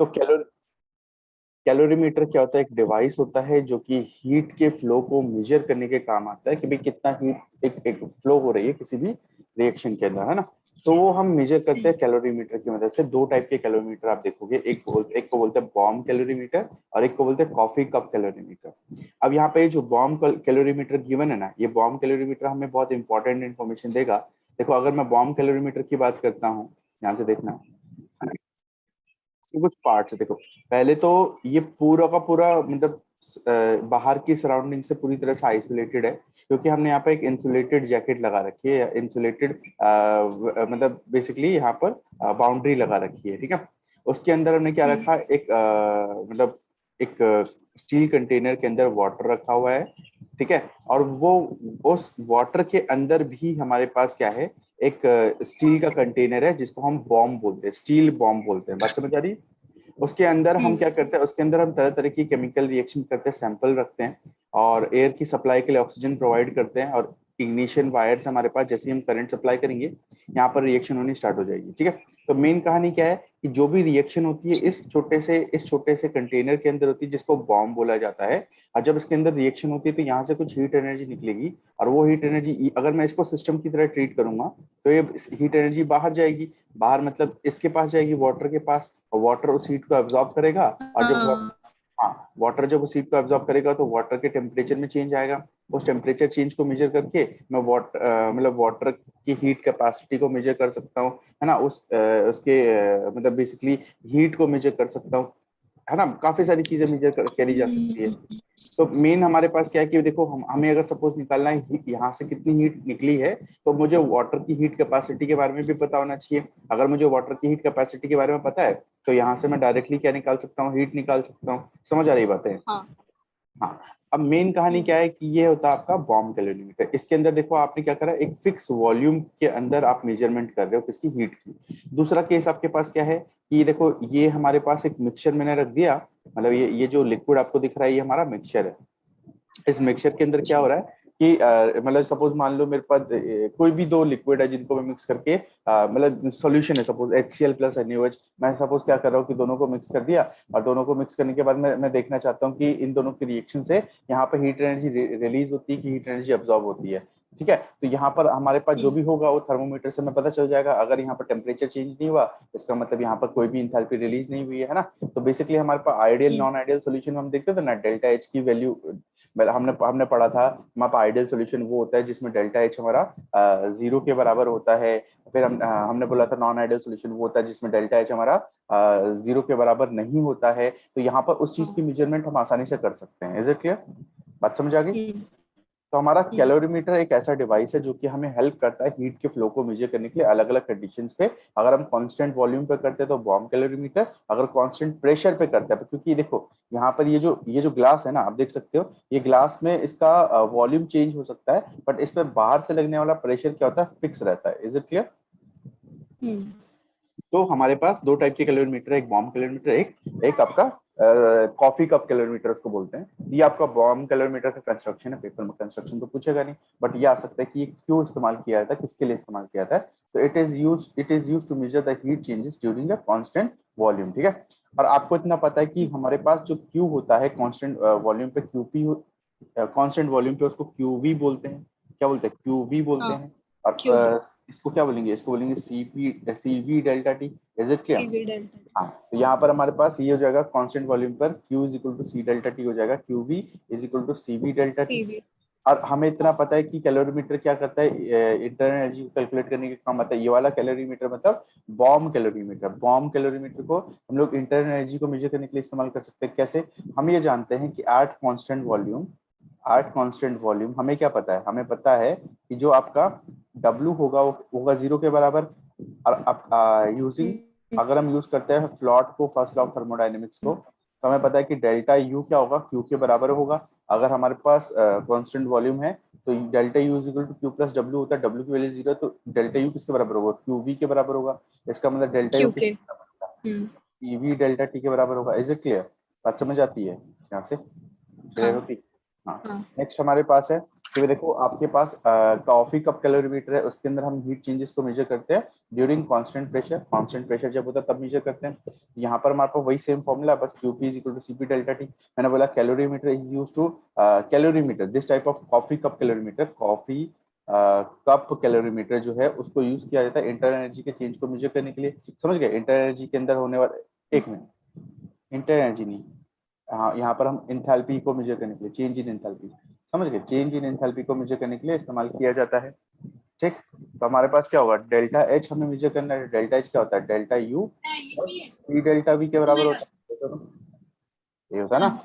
तो कैलोरीमीटर क्या होता है? एक डिवाइस होता है जो कि हीट के फ्लो को मेजर करने के काम आता है कि भाई कितना हीट एक फ्लो हो रही है किसी भी रिएक्शन के अंदर, है ना। तो वो हम मेजर करते हैं कैलोरीमीटर की मदद से। दो टाइप के कैलोरीमीटर आप देखोगे, एक को बोलते हैं बॉम्ब कैलोरीमीटर और एक को बोलते हैं कॉफी कप कैलोरीमीटर। अब यहाँ पे जो बॉम्ब कैलोरीमीटर गिवन है ना, ये बॉम्ब कैलोरीमीटर हमें बहुत इंपॉर्टेंट इन्फॉर्मेशन देगा। देखो, अगर मैं बॉम्ब कैलोरीमीटर की बात करता हूँ, ध्यान से देखना, इसके कुछ पार्ट्स है। देखो, पहले तो ये पूरा का पूरा मतलब बाहर की सराउंडिंग से पूरी तरह से आइसोलेटेड है, क्योंकि हमने यहाँ पे एक इंसुलेटेड जैकेट लगा रखी है, इंसुलेटेड मतलब बेसिकली यहाँ पर बाउंड्री लगा रखी है, ठीक है। उसके अंदर हमने क्या रखा, एक मतलब एक स्टील कंटेनर के अंदर वाटर रखा हुआ है, ठीक है। और वो उस वाटर के अंदर भी हमारे पास क्या है, एक स्टील का कंटेनर है जिसको हम बॉम्ब बोलते हैं, स्टील बॉम्ब बोलते हैं। बात समझ आ रही है? उसके अंदर हम क्या करते हैं, उसके अंदर हम तरह तरह की केमिकल रिएक्शन करते हैं, सैंपल रखते हैं और एयर की सप्लाई के लिए ऑक्सीजन प्रोवाइड करते हैं। और इग्निशन वायर्स हमारे पास, जैसे ही हम करंट सप्लाई करेंगे यहाँ पर रिएक्शन होनी स्टार्ट हो जाएगी, ठीक है। तो मेन कहानी क्या है कि जो भी रिएक्शन होती है इस छोटे से कंटेनर के अंदर होती है, जिसको बॉम्ब बोला जाता है। और जब इसके अंदर रिएक्शन होती है तो यहाँ से कुछ हीट एनर्जी निकलेगी, और वो हीट एनर्जी अगर मैं इसको सिस्टम की तरह ट्रीट करूंगा तो ये हीट एनर्जी बाहर जाएगी। बाहर मतलब इसके पास जाएगी, वाटर के पास, और वाटर उस हीट को एब्जॉर्ब करेगा। और जब हाँ। हाँ, वाटर जब उस हीट को एब्जॉर्ब करेगा तो वाटर के टेम्परेचर में चेंज आएगा। उस टेम्परेचर चेंज को मेजर करके मैं वाटर की हीट कैपेसिटी को मेजर कर सकता हूँ, है ना। उसके मतलब बेसिकली हीट को मेजर कर सकता हूँ, है ना। काफी सारी चीजें मेजर करी जा सकती है। तो मेन हमारे पास क्या है कि देखो, हमें अगर सपोज निकालना है यहाँ से कितनी हीट निकली है, तो मुझे वाटर की हीट कैपेसिटी के बारे में भी पता होना चाहिए। अगर मुझे वाटर की हीट कैपेसिटी के बारे में पता है तो यहाँ से मैं डायरेक्टली क्या निकाल सकता हूँ, हीट निकाल सकता हूँ। समझ आ रही बातें? हाँ। हाँ। अब मेन कहानी क्या है कि ये होता है आपका बॉम्ब कैलोरीमीटर। इसके अंदर देखो आपने क्या करा, एक फिक्स वॉल्यूम के अंदर आप मेजरमेंट कर रहे हो किसकी, हीट की। दूसरा केस आपके पास क्या है कि देखो, ये हमारे पास एक मिक्सचर मैंने रख दिया, मतलब ये जो लिक्विड आपको दिख रहा है ये हमारा मिक्सचर है। इस मिक्सचर के अंदर क्या हो रहा है कि मतलब सपोज मान लो मेरे पास कोई भी दो लिक्विड है जिनको मैं मिक्स करके मतलब सॉल्यूशन है, सपोज HCl प्लस NaOH। मैं सपोज क्या कर रहा हूँ कि दोनों को मिक्स कर दिया, और दोनों को मिक्स करने के बाद मैं देखना चाहता हूँ कि इन दोनों की रिएक्शन से यहाँ पे हीट एनर्जी रिलीज होती है कि हीट एनर्जी अब्सॉर्ब होती है, ठीक है। तो यहाँ पर हमारे पास जो भी होगा वो थर्मोमीटर से हमें पता चल जाएगा। अगर यहाँ पर टेम्परेचर चेंज नहीं हुआ, इसका मतलब यहाँ पर कोई भी इंथैल्पी रिलीज नहीं हुई है ना। तो बेसिकली हमारे पास आइडियल नॉन आइडियल सोल्यूशन हम देखते थे ना, डेल्टा एच की वैल्यू हमने हमने पढ़ा था। हमारे पास आइडियल सोल्यूशन वो होता है जिसमें डेल्टा एच हमारा 0 के बराबर होता है। फिर हमने बोला था नॉन आइडियल सोल्यूशन वो होता है जिसमें डेल्टा एच हमारा 0 के बराबर नहीं होता है। तो यहाँ पर उस चीज की मेजरमेंट हम आसानी से कर सकते हैं। Is it clear? बात समझ आ गई? तो हमारा कैलोरीमीटर एक ऐसा डिवाइस है जो कि हमें हेल्प करता है हीट के फ्लो को मेजर करने के लिए अलग अलग कंडीशंस पे। अगर हम कांस्टेंट वॉल्यूम पे करते हैं तो बॉम्ब कैलोरीमीटर, अगर कांस्टेंट प्रेशर पे करते हैं, क्योंकि देखो यहाँ पर ये जो ग्लास है ना, आप देख सकते हो ये ग्लास में इसका वॉल्यूम चेंज हो सकता है, बट इस पे बाहर से लगने वाला प्रेशर क्या होता है, फिक्स रहता है। Is it clear? तो हमारे पास दो टाइप के कैलोरीमीटर है, एक बॉम्ब कैलोरीमीटर, एक एक आपका कॉफी कप कैलोरीमीटर उसको बोलते हैं। ये आपका बॉम्ब कैलोरीमीटर का कंस्ट्रक्शन है, पेपर में कंस्ट्रक्शन तो पूछेगा नहीं, बट ये आ सकता है कि ये क्यों इस्तेमाल किया जाता है, किसके लिए इस्तेमाल किया जाता है। तो it is use to measure the heat changes during the constant volume, ठीक है। और आपको इतना पता है कि हमारे पास जो क्यू होता है कांस्टेंट वॉल्यूम पे, क्यूपी कांस्टेंट वॉल्यूम पे उसको क्यूवी बोलते हैं। क्या बोलते हैं? क्यूवी बोलते हाँ। हैं। और क्यूबी। इसको क्या बोलेंगे? इसको बोलेंगे CV delta T. Is it clear? CV delta. हाँ, तो यहाँ पर हमारे पास ये हो जाएगा कांस्टेंट वॉल्यूम पर Q is equal to C delta T हो जाएगा, QV is equal to CV delta T. CV. और हमें इतना हाँ। पता है कि कैलोरीमीटर क्या करता है, इंटरनल एनर्जी को कैलकुलेट करने के काम आता है। ये वाला कैलोरीमीटर मतलब बॉम्ब कैलोरीमीटर। बॉम्ब कैलोरीमीटर को हम लोग इंटरनल एनर्जी को मेजर करने के लिए इस्तेमाल कर सकते हैं। कैसे? हम ये जानते हैं कि एट कांस्टेंट वॉल्यूम हमें क्या पता है, हमें पता है कि जो आपका W होगा वो होगा 0 के बराबर। और यूजिंग अगर हम यूज करते हैं फ्लॉट को, फर्स्ट लॉ ऑफ थर्मोडायनेमिक्स को, तो हमें पता है कि डेल्टा यू क्या होगा, क्यू के बराबर होगा। अगर हमारे पास कांस्टेंट वॉल्यूम है तो delta U is equal to Q plus W होता है। डब्ल्यू की वैल्यू 0 है तो डेल्टा यू किसके बराबर होगा, क्यू वी के बराबर होगा। इसका मतलब डेल्टा यू क्यू के। किसके बराबर होगा, पीवी डेल्टा टी के बराबर होगा। Is it clear? बात समझ आती है यहाँ से? क्लियर हाँ। होती? हाँ। हाँ। नेक्स्ट हमारे पास है तो देखो आपके पास कॉफी कप कैलोरीमीटर है, उसके अंदर हम हीट चेंजेस को मेजर करते हैं during constant pressure. Constant pressure जब होता है तब मेजर करते हैं। यहाँ पर हमारे पास वही सेम फॉर्मूला, बस QP is equal to CP delta T। मैंने बोला calorimeter is used to calorimeter, this type of coffee cup calorimeter, coffee cup calorimeter जो है उसको यूज किया जाता है इंटर एनर्जी के चेंज को मेजर करने के लिए। समझ गए? इंटर एनर्जी के अंदर होने वाला, एक मिनट, इंटर एनर्जी नहीं, हाँ यहाँ पर हम इंथैल्पी को मेजर करने के लिए, चेंज इन इंथैल्पी, समझ गए, चेंज इन इंथैल्पी को मेजर करने के लिए इस्तेमाल किया जाता है। ठीक, तो हमारे पास क्या होगा, डेल्टा H हमें मेजर करना है। डेल्टा H क्या होता है, delta U P delta V के बराबर होता है, ये होता है ना,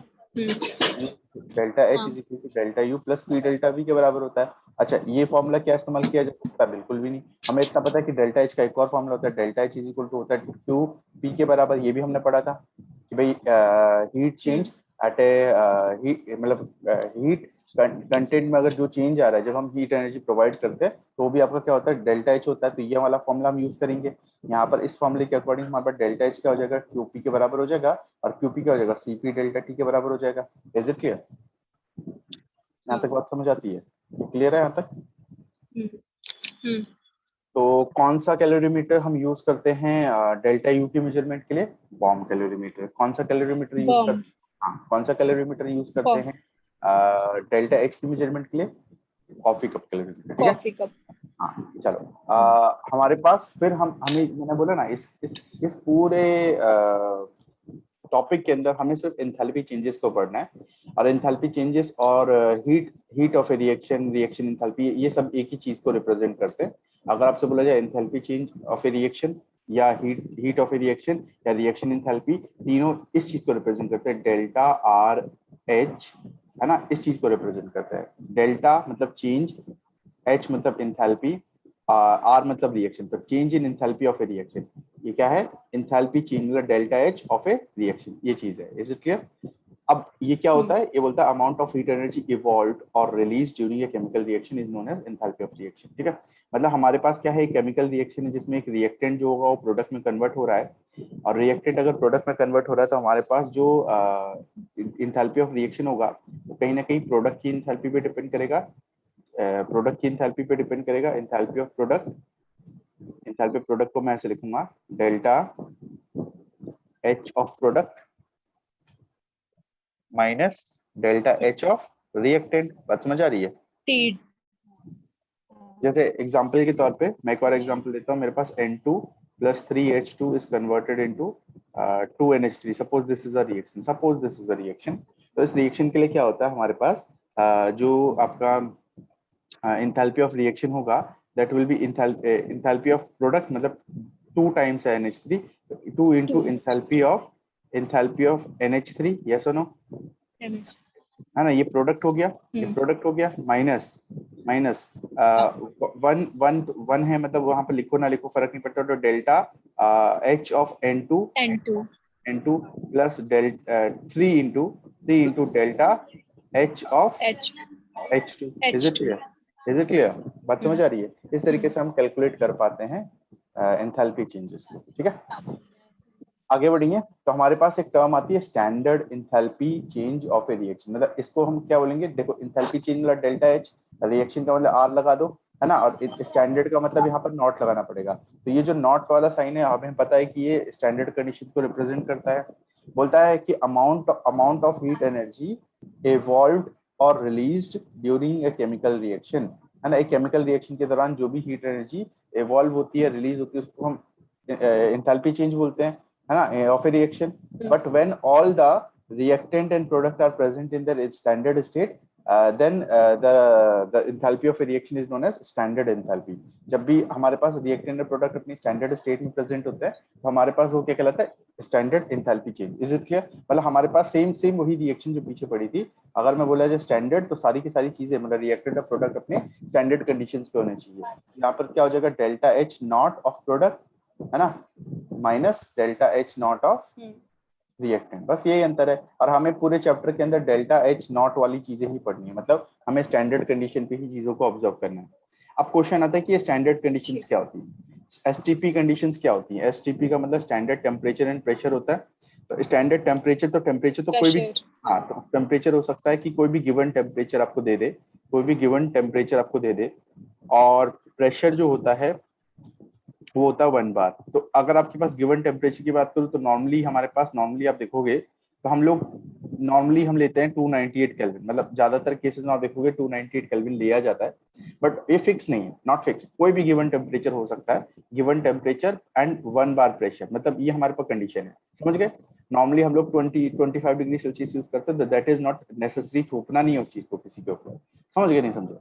delta H is equal to delta U plus P delta V के बराबर होता है। अच्छा, ये फॉर्मूला क्या इस्तेमाल किया जा सकता है, बिल्कुल भी नहीं। हमें इतना पता है कि डेल्टा H का एक और फॉर्मूला होता है, delta H is equal to होता है QP के बराबर, ये भी हमने पढ़ा था कि भाई हीट चेंज एट ए मतलब हीट कंटेंट में अगर जो चेंज आ रहा है, जब हम हीट एनर्जी प्रोवाइड करते हैं तो वो भी आपका क्या होता है, डेल्टा H होता है। तो ये वाला फॉर्मूला हम यूज करेंगे यहाँ पर। इस फॉर्मूले के अकॉर्डिंग हमारे पास डेल्टा H क्या हो जाएगा, QP के बराबर हो जाएगा, और QP क्या हो जाएगा, CP डेल्टा T के बराबर हो जाएगा। Is it clear? यहाँ तक बात समझ आती है? क्लियर है यहाँ तक? तो कौन सा कैलोरीमीटर हम यूज करते हैं डेल्टा U की मेजरमेंट के लिए? Bomb calorimeter. कौन सा कैलोरीमीटर यूज करते हैं? हाँ, कौन सा कैलोरीमीटर यूज करते हैं डेल्टा H की मेजरमेंट के लिए? Coffee cup calorimeter. ठीक है, कॉफी कप। हाँ चलो। हमारे पास फिर हमें मैंने बोला ना, इस पूरे टॉपिक के अंदर हमें सिर्फ एंथैल्पी चेंजेस को पढ़ना है। और एंथैल्पी चेंजेस और heat of a reaction, reaction enthalpy, ये सब एक ही चीज को रिप्रेजेंट करते हैं। अगर आपसे बोला जाए enthalpy change of a reaction या हीट ऑफ ए रिएक्शन या रिएक्शन एंथैल्पी, तीनों इस चीज को रिप्रेजेंट करते हैं, डेल्टा RH, है ना, इस चीज को रिप्रेजेंट करते हैं। डेल्टा मतलब चेंज, H मतलब इंथैल्पी, R मतलब रिएक्शन। तो change in enthalpy of a reaction, ये क्या है, इंथैल्पी चेंज मतलब delta H of a reaction, ये चीज है। Is it clear? अब ये क्या होता है, ये बोलता है amount of heat energy evolved और release during a chemical reaction is known as enthalpy of reaction. ठीक है, मतलब हमारे पास क्या है, एक केमिकल रिएक्शन है जिसमें एक रिएक्टेंट जो होगा वो प्रोडक्ट में कन्वर्ट हो रहा है, और रिएक्टेंट अगर प्रोडक्ट में कन्वर्ट हो रहा है तो हमारे पास जो इंथैल्पी ऑफ रिएक्शन होगा वो कहीं ना कहीं प्रोडक्ट की इंथैल्पी पे डिपेंड करेगा, प्रोडक्ट की इंथैल्पी पे डिपेंड करेगा। Enthalpy of product, enthalpy product को मैं ऐसे लिखूंगा, delta H of product minus delta H of reactant. बात समझ आ रही है? टी। जैसे एग्जांपल के तौर पे मैं एक और एग्जांपल देता हूँ, मेरे पास N2 plus 3H2 is converted into 2NH3। Suppose this is a reaction, suppose this is a reaction. तो इस रिएक्शन के लिए क्या होता है हमारे पास, जो आपका इंथैल्पी ऑफ रिएक्शन होगा, that will B enthalpy of product मतलब 2 times NH3, 2 into enthalpy of NH3, yes और नो, है ना, ये प्रोडक्ट हो गया, ये प्रोडक्ट हो गया, minus minus one one one है, मतलब वहां पर लिखो ना लिखो फर्क नहीं पड़ता। तो delta H of N2 plus delta 3 into delta H of H2। Is it clear? Is it clear? बात समझ आ रही है? इस तरीके से हम कैलकुलेट कर पाते हैं एंथैल्पी चेंजेस को। ठीक है, आगे बढ़िए। तो हमारे पास एक टर्म आती है standard enthalpy change of a reaction, मतलब इसको हम क्या बोलेंगे, देखो इंथैल्पी चेंज मतलब डेल्टा H, रिएक्शन का मतलब R लगा दो, है ना, और स्टैंडर्ड का मतलब यहाँ पर नॉट लगाना पड़ेगा। तो ये जो नॉट वाला साइन है हमें पता है कि ये स्टैंडर्ड कंडीशन को रिप्रेजेंट करता है। बोलता है कि amount of heat energy evolved और released during a chemical reaction, है ना, एक केमिकल रिएक्शन के दौरान जो भी हीट एनर्जी evolve होती है, रिलीज होती है, उसको हम इंथैल्पी चेंज बोलते हैं, है ना, of a reaction. But when all the reactant and product are present in their standard state, then the enthalpy of a reaction is known as standard enthalpy. जब भी हमारे पास reactant और product अपनी standard state में present होते हैं तो हमारे पास वो क्या कहलाता है, standard enthalpy change। Is it clear? मतलब हमारे पास सेम वही रिएक्शन जो पीछे पड़ी थी, अगर मैं बोला जाए स्टैंडर्ड तो सारी की सारी चीजें मतलब रिएक्टेंट और प्रोडक्ट अपने स्टैंडर्ड कंडीशंस पे होने चाहिए। यहाँ पर क्या हो जाएगा, delta H not of product, है ना, minus delta H not of reactant, बस यही अंतर है। और हमें पूरे चैप्टर के अंदर डेल्टा H नॉट वाली चीजें ही पढ़नी है, मतलब हमें स्टैंडर्ड कंडीशन पे ही चीजों को ऑब्जर्व करना है। अब क्वेश्चन आता है कि ये स्टैंडर्ड कंडीशंस क्या होती है, STP कंडीशंस क्या होती है। STP का मतलब स्टैंडर्ड टेम्परेचर एंड प्रेशर होता है। तो स्टैंडर्ड टेम्परेचर तो टेम्परेचर तो कोई भी, हाँ, तो टेम्परेचर हो सकता है कि कोई भी गिवन टेम्परेचर आपको दे दे, कोई भी गिवन टेम्परेचर आपको दे दे और प्रेशर जो होता है वो होता है 1 बार। तो अगर आपके पास गिवन टेम्परेचर की बात करूँ तो नॉर्मली हमारे पास, नॉर्मली आप देखोगे तो हम लोग नॉर्मली हम लेते हैं 298 केल्विन, मतलब ज्यादातर केसेस में आप देखोगे 298 केल्विन लिया जाता है। बट ये फिक्स नहीं है, नॉट फिक्स, कोई भी गिवन टेम्परेचर हो सकता है, given temperature and 1 bar pressure, मतलब ये हमारे पास कंडीशन है, समझ गए। नॉर्मली हम लोग 25 डिग्री सेल्सियस यूज करते हैं, दैट इज नॉट नेसेसरी, थोपना नहीं है उस चीज को किसी के ऊपर, समझ गए नहीं समझे।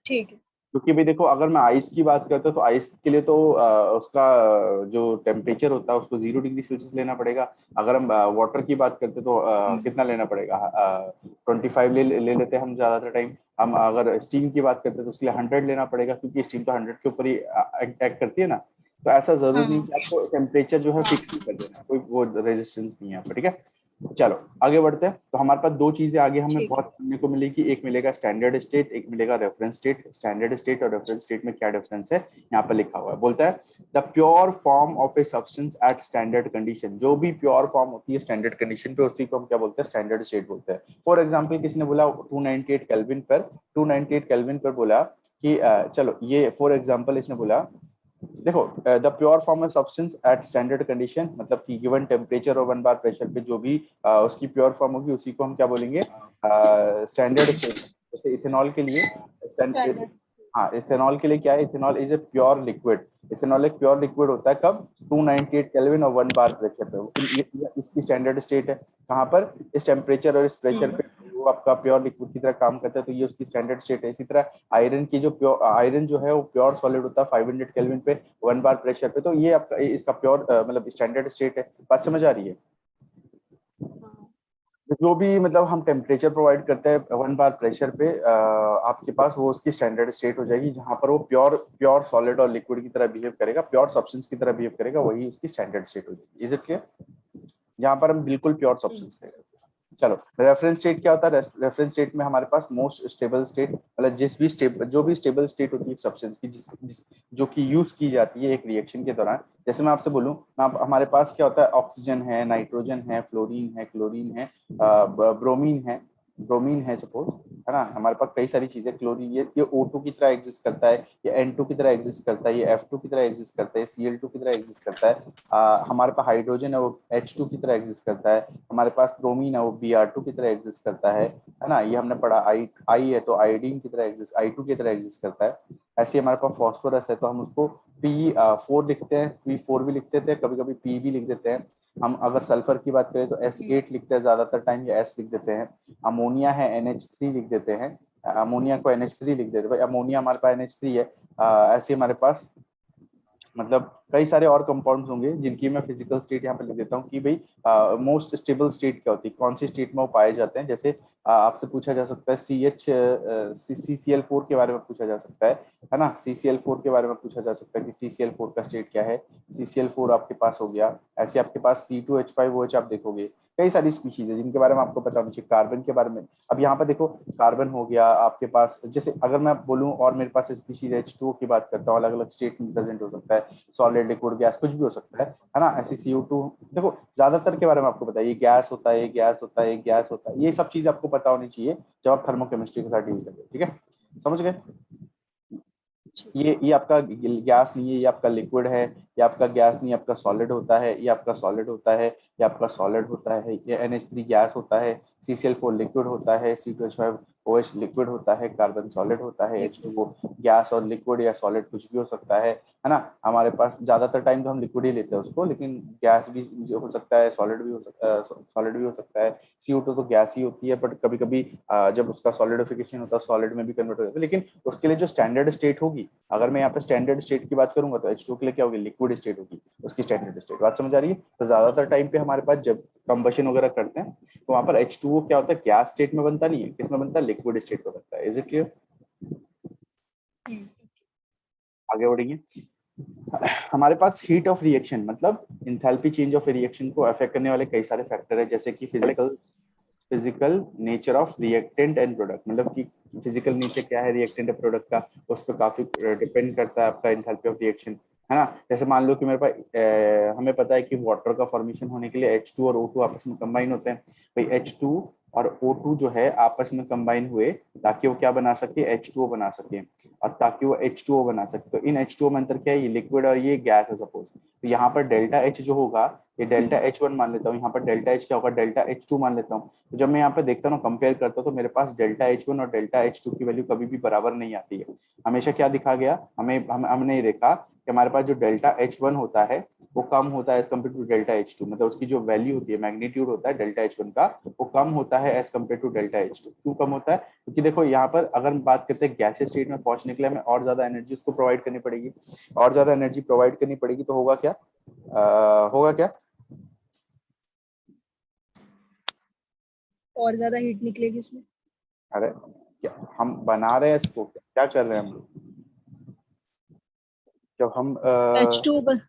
ठीक है। क्योंकि भाई देखो, अगर मैं आइस की बात करता हूँ तो आइस के लिए तो उसका जो टेम्परेचर होता है उसको 0 डिग्री सेल्सियस लेना पड़ेगा। अगर हम वाटर की बात करते तो कितना लेना पड़ेगा, 25 ले लेते हैं हम ज्यादातर टाइम। हम अगर स्टीम की बात करते हैं तो उसके लिए 100 लेना पड़ेगा, क्योंकि स्टीम तो 100 के ऊपर ही एक्ट करती है ना। तो ऐसा जरूरी नहीं हाँ कि आपको टेम्परेचर जो है फिक्स ही कर देना है, कोई वो रेजिस्टेंस नहीं है आपका, ठीक है। चलो आगे बढ़ते हैं। तो हमारे पास दो चीजें आगे हमें ठीक है। बहुत सुनने को मिलेगी, एक मिलेगा स्टैंडर्ड स्टेट, एक मिलेगा रेफरेंस स्टेट। स्टैंडर्ड स्टेट और रेफरेंस स्टेट में क्या डिफरेंस है, यहाँ पर लिखा हुआ है, बोलता है the pure form of a substance eight standard condition. जो भी प्योर फॉर्म होती है स्टैंडर्ड कंडीशन पे, उसी को हम क्या बोलते हैं, स्टैंडर्ड स्टेट बोलते हैं। फॉर एग्जाम्पल किसने बोला 298 केल्विन पर, 298 केल्विन पर बोला कि चलो ये फॉर एग्जाम्पल इसने बोला, देखो the pure form of substance eight standard condition, मतलब कि गिवन टेम्परेचर और 1 बार प्रेशर पे जो भी उसकी प्योर फॉर्म होगी उसी को हम क्या बोलेंगे, स्टैंडर्ड स्टेट। जैसे इथेनॉल के लिए स्टैंडर्ड। हाँ, इथेनॉल के लिए क्या है, ethanol is a pure liquid. Ethanol एक प्योर लिक्विड होता है कब, 298 केल्विन और 1 बार प्रेशर पे। इसकी स्टैंडर्ड स्टेट है कहाँ पर, इस टेम्परेचर और इस प्रेशर पे वो आपका प्योर लिक्विड की तरह काम करता है, तो ये उसकी स्टैंडर्ड स्टेट है। इसी तरह आयरन की जो प्योर आयरन जो है वो प्योर सॉलिड होता है 500 केल्विन पे 1 बार प्रेशर पे, तो ये आपका इसका प्योर मतलब स्टैंडर्ड स्टेट है। बात समझ आ रही है। जो भी मतलब हम टेम्परेचर प्रोवाइड करते हैं 1 बार प्रेशर पे आपके पास, वो उसकी स्टैंडर्ड स्टेट हो जाएगी, जहां पर वो प्योर प्योर सॉलिड और लिक्विड की तरह बिहेव करेगा, प्योर सब्सटेंस की तरह बिहेव करेगा, वही उसकी स्टैंडर्ड स्टेट हो जाएगी। इज इट क्लियर, जहां पर हम बिल्कुल प्योर सब्सटेंस करेंगे। चलो रेफरेंस स्टेट क्या होता है, रेफरेंस स्टेट में हमारे पास मोस्ट स्टेबल स्टेट, मतलब जो भी स्टेबल स्टेट होती है सब्सटेंस की, जो कि यूज की जाती है एक रिएक्शन के दौरान। जैसे मैं आपसे बोलूं, हमारे पास क्या होता है, ऑक्सीजन है, नाइट्रोजन है, फ्लोरीन है, क्लोरीन है, ब्रोमीन है, ब्रोमीन है सपोज, है ना। हमारे पास कई सारी चीजें, क्लोरीन ये O2 की तरह एग्जिस्ट करता है, ये N2 की तरह एग्जिस्ट करता है, ये F2 की तरह एग्जिस्ट करता है, Cl2 की तरह एग्जिस्ट करता है। हमारे पास हाइड्रोजन है, वो H2 की तरह एग्जिस्ट करता है। हमारे पास ब्रोमीन है, वो Br2 की तरह एग्जिस्ट करता है ना। ये हमने पढ़ा, आई है तो आयोडीन की तरह एग्जिस्ट, I2 की तरह एग्जिस्ट करता है। ऐसे हमारे पास फॉस्फोरस है, तो हम उसको P4 लिखते हैं, P4 भी लिख देते हैं, कभी कभी P भी लिख देते हैं। हम अगर सल्फर की बात करें तो S8 लिखते हैं ज्यादातर टाइम, या S लिख देते हैं। अमोनिया है NH3 लिख देते हैं, अमोनिया को NH3 लिख देते हैं, भाई अमोनिया हमारे पास NH3 है। ऐसे हमारे पास मतलब कई सारे और कंपाउंड्स होंगे जिनकी मैं फिजिकल स्टेट यहाँ पे लिख देता हूँ कि भाई मोस्ट स्टेबल स्टेट क्या होती है, कौन सी स्टेट में वो पाए जाते हैं। जैसे आपसे पूछा जा सकता है CCl4 के बारे में पूछा जा सकता है ना। CCl4 के बारे में पूछा जा सकता है कि CCl4 का स्टेट क्या है। CCl4 आपके पास हो गया, ऐसे आपके पास C2H5OH आप देखोगे, कई सारी स्पीशीज है जिनके बारे में आपको पता होना चाहिए। कार्बन के बारे में, अब यहाँ पर देखो, कार्बन हो गया आपके पास, जैसे अगर मैं बोलूँ और मेरे पास स्पीशीज H2O की बात करता हूँ, अलग अलग स्टेट में प्रेजेंट हो सकता है, सॉलिड लिक्विड गैस कुछ भी हो सकता है ना। ऐसे CO2 देखो, ज्यादातर के बारे में आपको पता है, ये गैस होता है, ये गैस होता है, ये गैस होता है, ये सब चीजें आपको पता होनी चाहिए जब आप थर्मोकेमिस्ट्री के साथ डील करें, ठीक है, समझ गए। ये आपका गैस नहीं है, ये आपका लिक्विड है, ये आपका गैस नहीं, आपका सॉलिड होता है, ये आपका सॉलिड होता है, ये आपका सॉलिड होता है, ये NH3 गैस होता है, CCl4 लिक्विड होता है, C2H5OH लिक्विड होता है, कार्बन सॉलिड होता है, H2O गैस और लिक्विड या सॉलिड कुछ भी हो सकता है ना। हमारे पास ज्यादातर टाइम तो हम लिक्विड ही लेते हैं उसको, लेकिन गैस भी जो हो सकता है, सॉलिड भी हो सकता है, सॉलिड भी हो सकता है। CO2 तो गैस ही होती है, बट कभी कभी जब उसका सॉलिडिफिकेशन होता है सॉलिड में भी कन्वर्ट हो जाता है, लेकिन उसके लिए जो स्टैंडर्ड स्टेट होगी, अगर मैं यहाँ पे स्टैंडर्ड स्टेट की बात करूंगा तो H2 के लिए क्या होगी, लिक्विड स्टेट होगी उसकी स्टैंडर्ड स्टेट। बात समझ आ रही है। तो ज्यादातर टाइम पे हमारे पास जब कंबशन वगैरह करते हैं तो वहां पर H2O क्या होता है, गैस स्टेट में बनता नहीं है, किसमें बनता है, लिक्विड स्टेट में बनता है। इज इट क्लियर, आगे बढ़ेंगे। हमारे पास हीट ऑफ रिएक्शन, मतलब इंथैल्पी चेंज ऑफ रिएक्शन को अफेक्ट करने वाले कई सारे फैक्टर है, जैसे कि physical nature of reactant and product, मतलब कि फिजिकल नेचर क्या है रिएक्टेंट और प्रोडक्ट का, उस पर काफी डिपेंड करता है आपका एंथैल्पी ऑफ रिएक्शन, है ना। जैसे मान लो कि मेरे पास हमें पता है कि वाटर का फॉर्मेशन होने के लिए H2 और O2 आपस में कंबाइन होते हैं, भाई H2 और O2 जो है आपस में कंबाइन हुए ताकि वो क्या बना सके, H2O बना सके, और ताकि वो H2O बना सके। तो इन H2O में अंतर क्या है, ये लिक्विड और ये गैस है सपोज। तो यहाँ पर डेल्टा H जो होगा ये डेल्टा H1 मान लेता हूँ, यहाँ पर डेल्टा H क्या होगा, डेल्टा H2 मान लेता हूँ। तो जब मैं यहाँ पे देखता हूँ कंपेयर करता हूँ तो मेरे पास डेल्टा H1 और डेल्टा H2 की वैल्यू कभी भी बराबर नहीं आती है। हमेशा क्या दिखा गया, हमने ये देखा कि हमारे पास जो डेल्टा H1 होता है वो कम होता है as compare to delta H2, मतलब उसकी जो वैल्यू होती है, मैग्नीट्यूड होता है डेल्टा H1 का, वो कम होता है as compare to delta H2। क्यों कम होता है, क्योंकि देखो यहाँ पर अगर हम बात करते हैं गैसीय स्टेट में पहुंचने के लिए हमें और ज्यादा एनर्जी उसको प्रोवाइड करनी पड़ेगी, और ज्यादा एनर्जी प्रोवाइड करनी पड़ेगी तो होगा क्या, होगा क्या, और ज्यादा हीट निकलेगी उसमें। अरे क्या हम बना रहे हैं इसको, क्या कर रहे हैं हम लोग, जब हम H2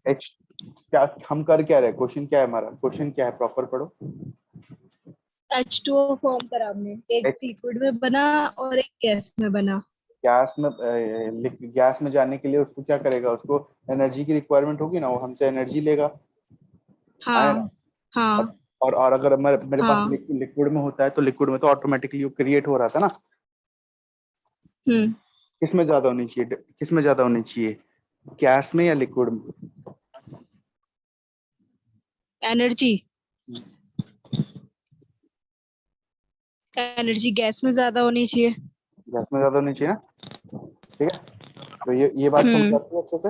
एच क्या हम कर क्या रहे हैं, क्वेश्चन क्या है हमारा, क्वेश्चन क्या है, प्रॉपर पढ़ो। H2O फॉर्म करा हमने, एक लिक्विड में बना और एक गैस में बना। गैस में जाने के लिए उसको क्या करेगा, उसको एनर्जी की रिक्वायरमेंट होगी ना, वो हमसे एनर्जी लेगा, आए ना। हाँ और हाँ और अगर मेरे पास हाँ। लिक्विड में होता है तो लिक्विड में तो ऑटोमेटिकली वो क्रिएट हो रहा था ना। हम्म। किसमें ज्यादा होनी चाहिए, किसमें ज्यादा होनी चाहिए, गैस में या लिक्विड में। एनर्जी, एनर्जी गैस में ज्यादा होनी चाहिए। गैस में ज्यादा होनी चाहिए ना, ठीक है। तो ये बात समझ हम्म आती है अच्छे से।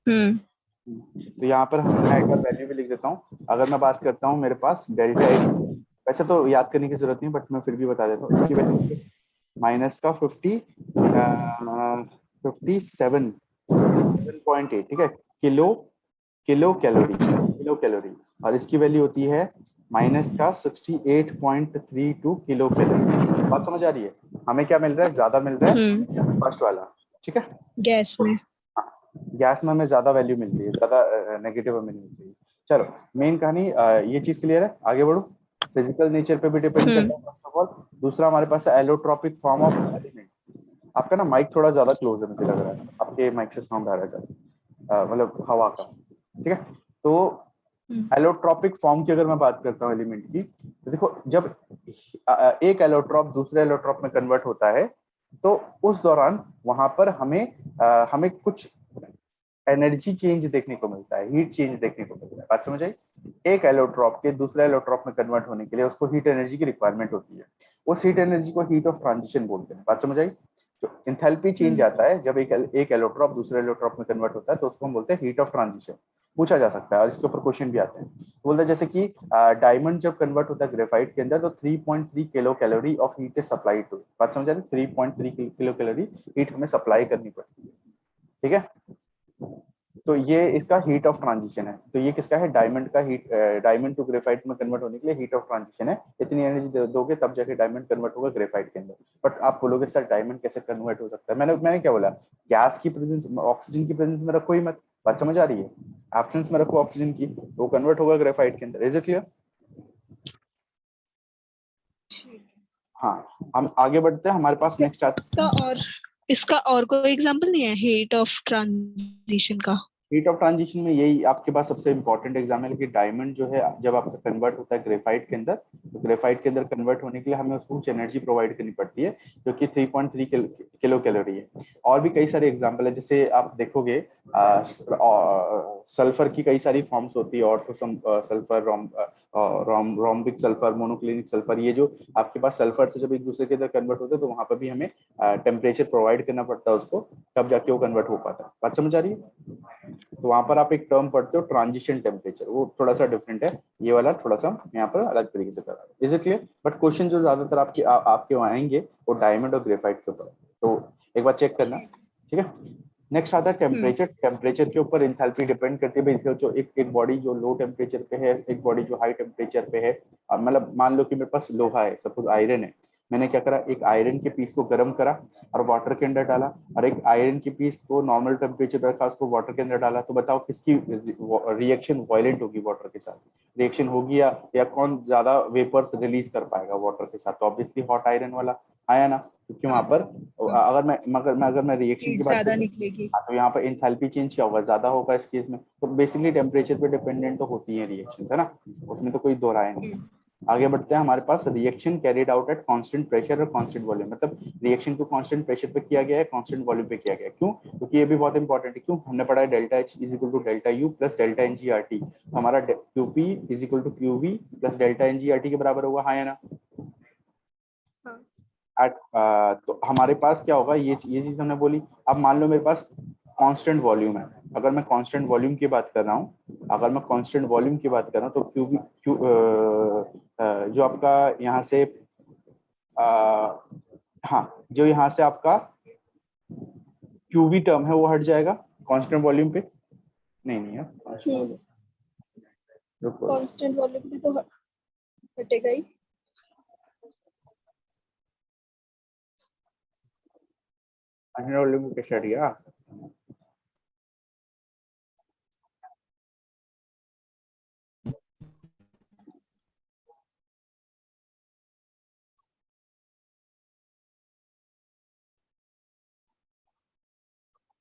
हम्म तो यहाँ पर मैं एक बार वैल्यू भी लिख देता हूँ। अगर मैं बात करता हूँ मेरे पास डेल्टा एच, वैसे तो याद करने की जरूरत नहीं बट मैं फिर भी बता देता हूँ, इसकी वैल्यू माइनस का 57.8, ठीक है, kilo kilo calorie, kilo calorie. और इसकी वैल्यू होती है माइनस का 68.32 किलो कैलोरी। बात समझ आ रही है, हमें क्या मिल रहा है, ज्यादा मिल रहा है फर्स्ट वाला, ठीक है। गैस में। हाँ, गैस में हमें ज्यादा वैल्यू मिल रही है, ज्यादा नेगेटिव हमें नहीं मिल रही है। चलो मेन कहानी ये चीज क्लियर है, आगे बढ़ो। फिजिकल नेचर पे भी डिपेंड करता है फर्स्ट ऑफ ऑल। दूसरा हमारे पास है एलोट्रॉपिक फॉर्म ऑफ एलिमेंट। आपका ना माइक थोड़ा ज्यादा क्लोज है मुझे लग रहा है, आपके माइक से साउंड आ रहा है मतलब हवा का, ठीक है। तो एलोट्रॉपिक फॉर्म की अगर मैं बात करता हूँ एलिमेंट की, तो देखो जब एक एलोट्रॉप दूसरे एलोट्रॉप में कन्वर्ट होता है तो उस दौरान वहां पर हमें कुछ एनर्जी चेंज देखने को मिलता है, हीट चेंज देखने को मिलता है। बात समझ आई, एक एलोट्रॉप के दूसरे एलोट्रॉप में कन्वर्ट होने के लिए उसको हीट एनर्जी की रिक्वायरमेंट होती है। उस हीट एनर्जी को हीट ऑफ ट्रांजिशन बोलते हैं। बात समझ आई, जो इंथैल्पी चेंज आता है जब एक एलोट्रॉप दूसरे एलोट्रॉप में कन्वर्ट होता है तो उसको हम बोलते हैं हीट ऑफ ट्रांजिशन। पूछा जा सकता है और इसके ऊपर क्वेश्चन भी आते हैं। तो बोलते हैं जैसे कि डायमंड जब कन्वर्ट होता है ग्रेफाइट के अंदर तो 3.3 kilo calorie of heat is supplied to. बात समझ आ रही, 3.3 किलो कैलोरी हीट हमें सप्लाई करनी पड़ती है, ठीक है। तो ये इसका हीट ऑफ ट्रांजिशन है। तो ये किसका है, डायमंड का हीट, डायमंड टू ग्रेफाइट में कन्वर्ट होने के लिए हीट ऑफ ट्रांजिशन है। इतनी एनर्जी दोगे तब जाके डायमंड कन्वर्ट होगा ग्रेफाइट के अंदर। बट आप बोलोगे सर डायमंड कैसे कन्वर्ट हो सकता है, मैंने क्या बोला, गैस की प्रेजेंस, ऑक्सीजन की प्रेजेंस में रखो ही मत। बात समझ आ रही है, एब्सेंस में रखो ऑक्सीजन की तो वो कन्वर्ट होगा ग्रेफाइट के अंदर। Is it clear. हाँ, हम आगे बढ़ते हैं, हमारे पास नेक्स्ट आता है इसका और कोई एग्जांपल नहीं है हीट ऑफ ट्रांजिशन का। हीट ऑफ ट्रांजिशन में। यही आपके पास सबसे इंपॉर्टेंट एग्जाम्पल है कि डायमंड जो है जब आपका कन्वर्ट होता है ग्रेफाइट के अंदर, तो ग्रेफाइट के अंदर कन्वर्ट होने के लिए हमें उसको कुछ एनर्जी प्रोवाइड करनी पड़ती है जो कि 3.3 किलो कैलोरी है। और भी कई सारे एग्जाम्पल है, जैसे आप देखोगे सल्फर की कई सारी फॉर्म्स होती है, ortho sulphur, rhombic sulphur, monoclinic sulphur. ये जो आपके पास सल्फर से जब एक दूसरे के अंदर कन्वर्ट होते हैं तो वहां पर भी हमें टेम्परेचर प्रोवाइड करना पड़ता है उसको, तब जाके वो कन्वर्ट हो पाता है। बात समझ आ रही है। तो वहां पर आप एक टर्म पढ़ते हो ट्रांजिशन टेम्परेचर, वो थोड़ा सा डिफरेंट है, ये वाला थोड़ा सा यहाँ पर अलग तरीके से कर रहा है। Is it clear. But question जो ज्यादातर आपके वहाँ आएंगे वो डायमंड और ग्रेफाइट के ऊपर, तो एक बार चेक करना, ठीक है। नेक्स्ट आता है टेम्परेचर। टेम्परेचर के ऊपर इंथैल्पी डिपेंड करती है भाई, जो एक बॉडी जो लो टेम्परेचर पे है, एक बॉडी जो हाई टेम्परेचर पे है। मतलब मान लो कि मेरे पास लोहा है, सपोज आयरन है, मैंने क्या करा, एक आयरन के पीस को गर्म करा और वाटर के अंदर डाला, और एक आयरन के पीस को नॉर्मल टेम्परेचर पर रखा, उसको वाटर के अंदर डाला। तो बताओ किसकी रिएक्शन वायलेंट होगी वाटर के साथ, रिएक्शन होगी या कौन ज्यादा वेपर्स रिलीज कर पाएगा वाटर के साथ, तो ऑब्वियसली हॉट आयरन वाला। आया ना, क्योंकि वहां पर अगर मैं रिएक्शन हीट की बात ज्यादा करूँ, निकलेगी। हाँ, तो यहाँ पर इंथैल्पी चेंज क्या होगा, ज्यादा होगा इस केस में। तो बेसिकली टेम्परेचर पे डिपेंडेंट तो होती है रिएक्शन, है ना, उसमें तो कोई दो राय नहीं है। आगे बढ़ते हैं, हमारे पास reaction carried out at constant pressure और कांस्टेंट वॉल्यूम, मतलब रिएक्शन को कांस्टेंट प्रेशर पे किया गया है, कांस्टेंट वॉल्यूम पे किया गया है। क्यों? क्योंकि ये भी बहुत इंपॉर्टेंट है। क्यों? हमने पढ़ा है delta H is equal to delta U plus delta N G R T, तो हमारा QP is equal to QV plus delta N G R T के बराबर होगा, हाँ या ना? हाँ। एट तो हमारे पास क्या होगा, ये चीज हमने बोली। अब मान लो मेरे पास कांस्टेंट वॉल्यूम है, अगर मैं कांस्टेंट वॉल्यूम की बात कर रहा हूँ, अगर मैं कांस्टेंट वॉल्यूम की बात कर रहा हूँ, तो क्यू क्यू जो आपका यहाँ से हाँ, जो यहाँ से आपका क्यूवी टर्म है वो हट जाएगा कांस्टेंट वॉल्यूम पे। नहीं नहीं यार, कांस्टेंट वॉल्यूम रुको, कांस्टेंट वॉल्यूम भी तो हटेगा ही। कांस्टेंट वॉल्यूम को कैसे हट गया?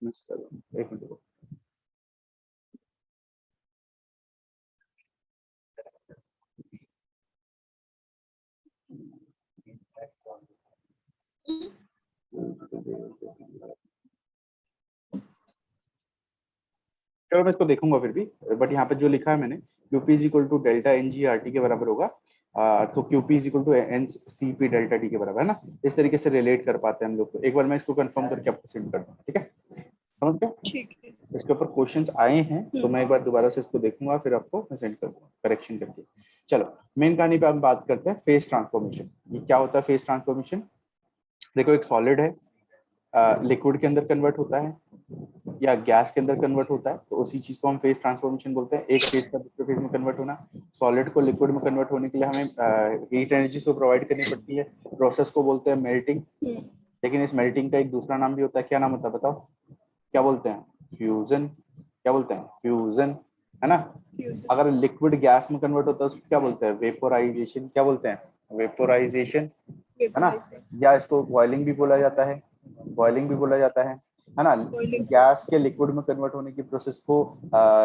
मिस कर दो, एक मिनट रुको। चलो मैं इसको देखूंगा फिर भी, बट यहाँ पे जो लिखा है मैंने, QP is equal to delta N G R T के बराबर होगा। तो QP is equal to N C P delta T के बराबर है ना। इस तरीके से रिलेट कर पाते हैं हम लोग। तो एक बार मैं इसको कंफर्म करके आपको सेंड कर दूँ, ठीक है? समझ गए? ठीक है। इसके ऊपर क्वेश्चंस आए हैं तो मैं एक बार दोबारा से इसको देखूंगा, फिर आपको मैं सेंड कर दूंगा करेक्शन करके। चलो मेन कहानी पे हम बात करते हैं, फेस ट्रांसफॉर्मेशन। ये क्या होता है फेस ट्रांसफॉर्मेशन? देखो एक सॉलिड है, लिक्विड के अंदर कन्वर्ट होता है या गैस के अंदर कन्वर्ट होता है, तो उसी चीज को हम फेस ट्रांसफॉर्मेशन बोलते हैं। एक फेज का दूसरे फेज में कन्वर्ट होना। सॉलिड को लिक्विड में कन्वर्ट होने के लिए हमें हीट एनर्जी को प्रोवाइड करनी पड़ती है। प्रोसेस को बोलते हैं मेल्टिंग। लेकिन इस मेल्टिंग का एक दूसरा नाम भी होता है, क्या नाम होता है बताओ? क्या बोलते हैं? फ्यूजन। क्या बोलते हैं? फ्यूजन, है ना? फ्यूजन। अगर लिक्विड गैस में कन्वर्ट होता है उसको क्या बोलते हैं? वेपोराइजेशन। क्या बोलते हैं? वेपोराइजेशन, है ना? वेपराइजेशन। या इसको बॉइलिंग भी बोला जाता है, बॉइलिंग भी बोला जाता है ना? बॉइलिंग। गैस के लिक्विड में कन्वर्ट होने की प्रोसेस को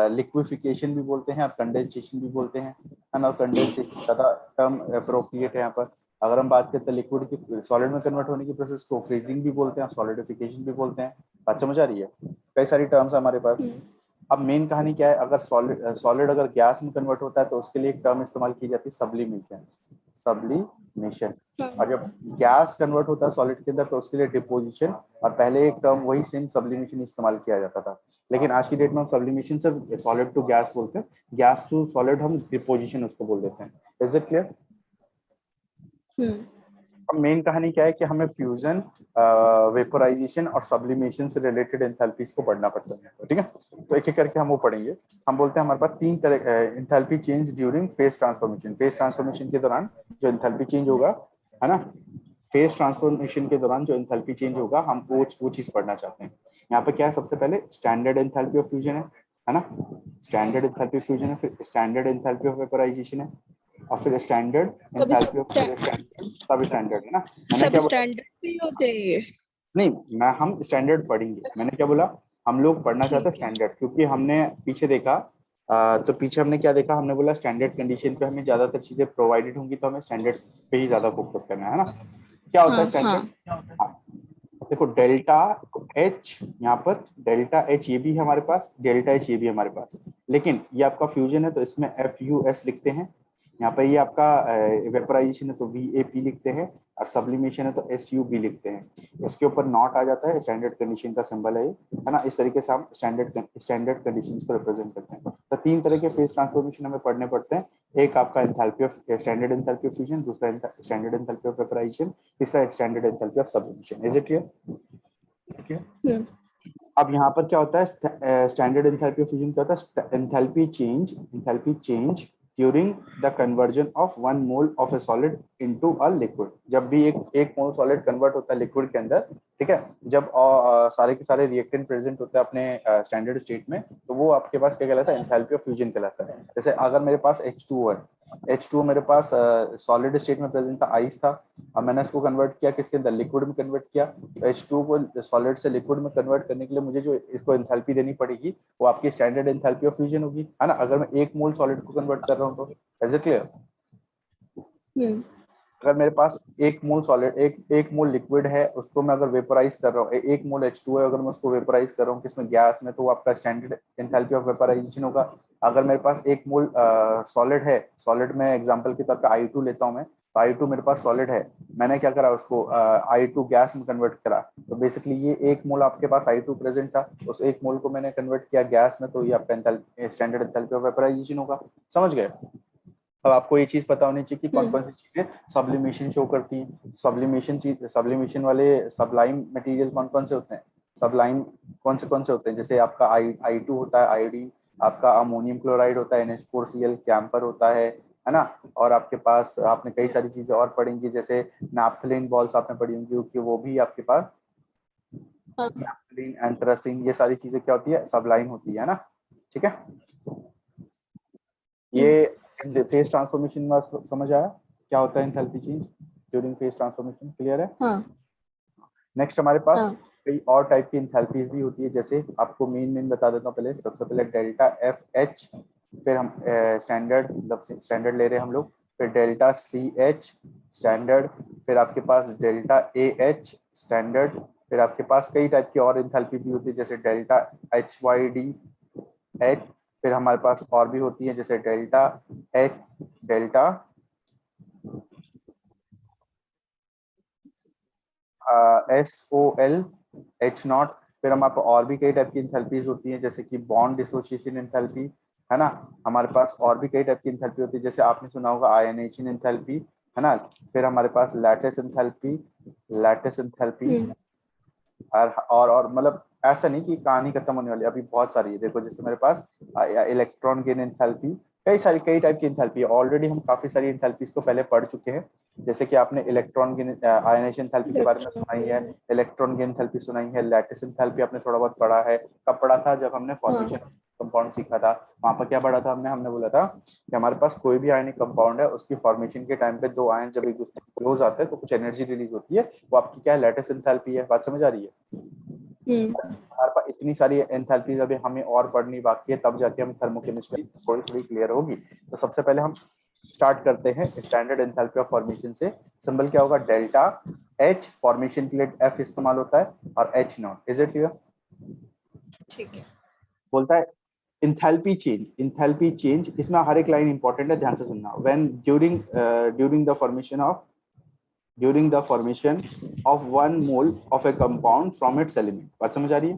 लिक्विफिकेशन भी बोलते हैं और कंडेंसेशन भी बोलते हैं, है ना? कंडेंसेशन ज्यादा टर्म अप्रोप्रिएट है यहाँ पर। अगर हम बात करते हैं लिक्विड की सॉलिड में कन्वर्ट होने की प्रोसेस को फ्रीजिंग भी बोलते हैं, सॉलिडिफिकेशन भी बोलते हैं। बात समझ आ रही है? कई सारी टर्म्स हमारे पास। अब मेन कहानी क्या है, अगर सॉलिड अगर गैस में कन्वर्ट होता है तो उसके लिए एक टर्म इस्तेमाल की जाती है, सब्लिमेशन। सब्लिमेशन। और जब गैस कन्वर्ट होता है सॉलिड के अंदर तो उसके लिए डिपोजिशन। और पहले एक टर्म वही सेम सब्लिमेशन इस्तेमाल किया जाता था, लेकिन आज की डेट में हम सब्लिमेशन से सॉलिड टू गैस बोलते हैं, गैस टू सॉलिड हम डिपोजिशन उसको बोल देते हैं। Is it clear? अब मेन कहानी क्या है कि हमें फ्यूजन, वेपोराइजेशन और सब्लिमेशन से रिलेटेड एंथैल्पीज को पढ़ना पड़ता है, ठीक है? तो एक एक करके हम वो पढ़ेंगे। हम बोलते हैं हमारे पास तीन तरह enthalpy change during phase transformation. Phase transformation के दौरान जो एंथैल्पी चेंज होगा, है ना? फेज ट्रांसफॉर्मेशन के दौरान जो एंथैल्पी चेंज होगा हम वो चीज पढ़ना चाहते हैं। यहाँ पे क्या है, सबसे पहले स्टैंडर्ड एंथैल्पी ऑफ फ्यूजन है ना? स्टैंडर्ड एंथैल्पी ऑफ फ्यूजन है, फिर स्टैंडर्ड एंथैल्पी ऑफ वेपोराइजेशन है, और फिर स्टैंडर्ड सब एंथैल्पी ऑफ सब स्टैंडर्ड, है ना? मैंने सब क्या बोला? स्टैंडर्ड भी होते हैं। नहीं, मैं हम स्टैंडर्ड पढ़ेंगे, मैंने क्या बोला? हम लोग पढ़ना चाहते हैं ठीक है। स्टैंडर्ड, क्योंकि हमने पीछे देखा, तो पीछे हमने क्या देखा, हमने बोला स्टैंडर्ड कंडीशन पे हमें ज्यादातर चीजें प्रोवाइडेड होंगी तो हमें स्टैंडर्ड पे ही ज्यादा फोकस करना है ना? क्या होता है हाँ हाँ। स्टैंडर्ड? हाँ, देखो डेल्टा एच, यहाँ पर डेल्टा एच ये भी है हमारे पास, डेल्टा एच ये भी है हमारे पास, लेकिन ये आपका फ्यूजन है तो इसमें एफ यू एस लिखते हैं। यहाँ पर ये आपका वेपराइजेशन है तो वी ए पी लिखते हैं, और सब्लिमेशन है तो एस यू बी लिखते हैं। इसके ऊपर नॉट आ जाता है, स्टैंडर्ड कंडीशन का सिंबल है ये, है ना? इस तरीके से हम स्टैंडर्ड कंडीशंस को रिप्रेजेंट करते हैं। तो तीन तरह के फेज ट्रांसफॉर्मेशन हमें पढ़ने पड़ते हैं। एक आपका enthalpy of standard enthalpy of fusion, दूसरा स्टैंडर्ड एंथैल्पी ऑफ वेपराइजेशन, तीसरा standard enthalpy of sublimation. Is it clear? अब यहाँ पर क्या होता है, स्टैंडर्ड एंथैल्पी ऑफ फ्यूजन क्या होता है? Enthalpy change during the conversion of 1 mole of a solid into a liquid. जब भी एक मोल सॉलिड कन्वर्ट होता है लिक्विड के अंदर, ठीक है, जब सारे के सारे रिएक्टेंट प्रेजेंट होते हैं अपने स्टैंडर्ड स्टेट में, तो वो आपके पास क्या कहलाता है? एंथैल्पी ऑफ फ्यूजन कहलाता है। जैसे अगर मेरे पास H2O है, H2O मेरे पास सॉलिड स्टेट में प्रेजेंट था, आइस था, अब मैंने इसको कन्वर्ट किया किसके अंदर? लिक्विड में कन्वर्ट किया। H2O को सॉलिड से लिक्विड में कन्वर्ट करने के लिए मुझे जो इसको एंथैल्पी देनी पड़ेगी वो आपकी स्टैंडर्ड एंथैल्पी ऑफ फ्यूजन होगी, है ना? अगर मैं 1 मोल सॉलिड को कन्वर्ट कर रहा हूँ तो। Is it clear? हम्म अगर मेरे पास एक मोल सॉलिड एक मोल लिक्विड है, उसको मैं अगर वेपोराइज कर रहा हूँ, एक मोल H2 है, अगर मैं उसको वेपोराइज कर रहा हूँ किसमें, गैस में, तो वो आपका स्टैंडर्ड एंथैल्पी ऑफ वेपोराइजेशन होगा। अगर मेरे पास एक मोल सॉलिड है, सॉलिड में एग्जांपल के तौर पे I2 लेता हूँ मैं, तो I2 मेरे पास सॉलिड है, मैंने क्या करा उसको I2 गैस में कन्वर्ट करा, तो बेसिकली ये एक मोल आपके पास I2 प्रेजेंट था, उस एक मोल को मैंने कन्वर्ट किया गैस में, तो ये आपका स्टैंडर्ड एंथैल्पी ऑफ वेपोराइजेशन होगा। समझ गए? अब आपको ये चीज पता होनी चाहिए कि कौन हम्म कौन सी चीजें सब्लिमेशन शो करती हैं। सब्लिमेशन वाले सबलाइम मटेरियल कौन कौन से होते हैं, सबलाइम कौन से होते हैं, जैसे आपका I2 होता है, आयोडीन, आपका अमोनियम क्लोराइड होता है, NH4Cl, कैंपर होता है ना। और आपके पास आपने कई सारी चीजें और पढ़ेंगी, जैसे नैप्थलीन बॉल्स आपने पढ़ी होंगी कि वो भी आपके पास हाँ नैप्थलीन, एंथ्रासिन, ये सारी चीजें क्या होती है, सबलाइम होती है ना। ठीक है, हम्म ये फेज ट्रांसफॉर्मेशन में समझ आया क्या होता है enthalpy change during phase transformation, clear है? हाँ नेक्स्ट हमारे पास हाँ कई और टाइप की एंथैल्पीज भी होती है, जैसे आपको मेन बता देता हूँ पहले, सबसे पहले डेल्टा FH, फिर हम स्टैंडर्ड, मतलब स्टैंडर्ड ले रहे हैं हम लोग, फिर डेल्टा CH स्टैंडर्ड, फिर आपके पास डेल्टा AH स्टैंडर्ड, फिर आपके पास कई टाइप की और एंथैल्पी भी होती है, जैसे डेल्टा HYD H, फिर हमारे पास और भी होती है जैसे delta H, delta SOL, H0, फिर हमारे पास और भी कई टाइप की एंथैल्पीज होती हैं, जैसे कि बॉन्ड डिसोसिएशन एंथैल्पी, है ना। हमारे पास और भी कई टाइप की एंथैल्पी होती है, जैसे आपने सुना होगा आयनाइजेशन एंथैल्पी, है ना। फिर हमारे पास लैटिस एंथैल्पी, हम्म और मतलब ऐसा नहीं कि कहानी खत्म होने वाली, अभी बहुत सारी है। देखो जैसे मेरे पास इलेक्ट्रॉन गेन एंथैल्पी, कई टाइप की एंथैल्पी है, ऑलरेडी हम काफी सारी एंथैल्पीज को पहले पढ़ चुके हैं। जैसे कि आपने इलेक्ट्रॉन गेन आयनाइजेशन एंथैल्पी के बारे में सुना ही है, इलेक्ट्रॉन गेन एंथैल्पी सुना ही है, लैटिस एंथैल्पी आपने थोड़ा बहुत पढ़ा है। कब पढ़ा था? जब हमने हाँ फॉर्मेशन कंपाउंड सीखा था, वहां पर क्या पढ़ा था हमने हमने बोला था कि हमारे पास कोई भी आयनिक कंपाउंड है, उसकी फॉर्मेशन के टाइम पे दो आयन जब एक दूसरे के क्लोज आते हैं तो कुछ एनर्जी रिलीज होती है, वो आपकी क्या है, लैटिस एंथैल्पी है। बात समझ आ रही है? हम्म हमारे पास इतनी सारी एंथैल्पीज अभी हमें और पढ़नी बाकी है, तब जाके हम थर्मोकेमिस्ट्री थोड़ी थोड़ी क्लियर होगी। तो सबसे पहले हम स्टार्ट करते हैं स्टैंडर्ड एंथैल्पी ऑफ फॉर्मेशन से। सिंबल क्या होगा? डेल्टा H, फॉर्मेशन के लिए F इस्तेमाल होता है, और H0। Is it clear? ठीक है बोलता है इंथैल्पी चेंज, इसमें हर एक लाइन इंपॉर्टेंट है, ध्यान से सुनना। When during the formation of one mole of A compound from its element. बात समझ आ रही है?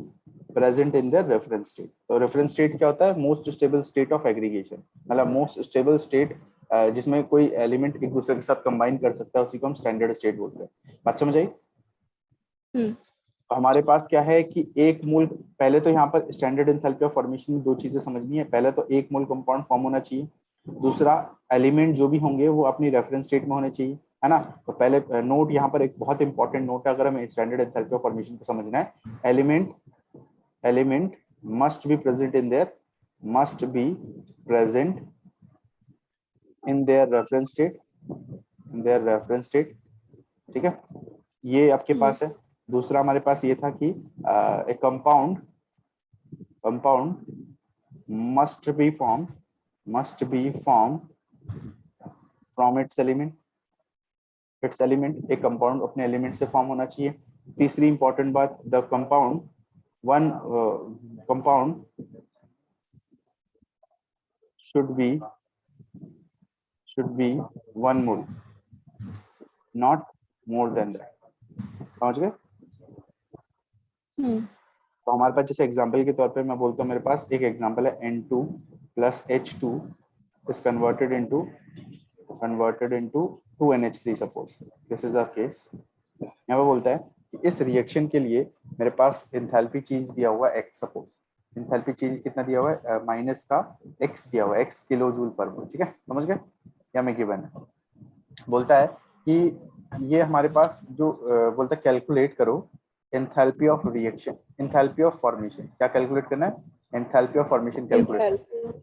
Present in the reference state. तो रेफरेंस स्टेट क्या होता है? Most stable state of aggregation, मतलब मोस्ट स्टेबल स्टेट जिसमें कोई एलिमेंट एक दूसरे के साथ कंबाइन कर सकता है, उसी को हम स्टैंडर्ड स्टेट बोलते हैं। बात समझ आई? हम्म तो हमारे पास क्या है कि एक मोल, पहले तो यहाँ पर स्टैंडर्ड एंथैल्पी ऑफ फॉर्मेशन में दो चीजें समझनी है। पहले तो एक मोल कंपाउंड फॉर्म होना चाहिए, दूसरा एलिमेंट जो भी होंगे वो अपनी रेफरेंस स्टेट में होने चाहिए, है ना। तो पहले नोट, यहाँ पर एक बहुत इंपॉर्टेंट नोट है, अगर हमें स्टैंडर्ड एंथैल्पी ऑफ फॉर्मेशन को समझना है। Element must be present in their must be present in their reference state, in their reference state. ठीक है, ये आपके हम्म पास है। दूसरा हमारे पास ये था कि एक compound must be formed from its element। एक कंपाउंड अपने एलिमेंट से फॉर्म होना चाहिए। तीसरी इंपॉर्टेंट बात, the one compound should be one mole, not more than that. समझ गए? हम्म तो हमारे पास जैसे एग्जांपल के तौर पे मैं बोलता हूँ, मेरे पास एक एग्जांपल है N2 plus H2 is converted into 2NH3 suppose this is the case। यहाँ पे बोलता है कि इस रिएक्शन के लिए मेरे पास एंथैल्पी चेंज दिया हुआ है x, सपोज एंथैल्पी चेंज कितना दिया हुआ है, माइनस का x दिया हुआ है, x किलो जूल पर मोल। ठीक है, समझ गए? या मैं गिवन है, बोलता है कि ये हमारे पास जो बोलता है कैलकुलेट करो enthalpy of reaction, enthalpy of formation. क्या कैलकुलेट करना है? Enthalpy of formation calculate. Enthalpy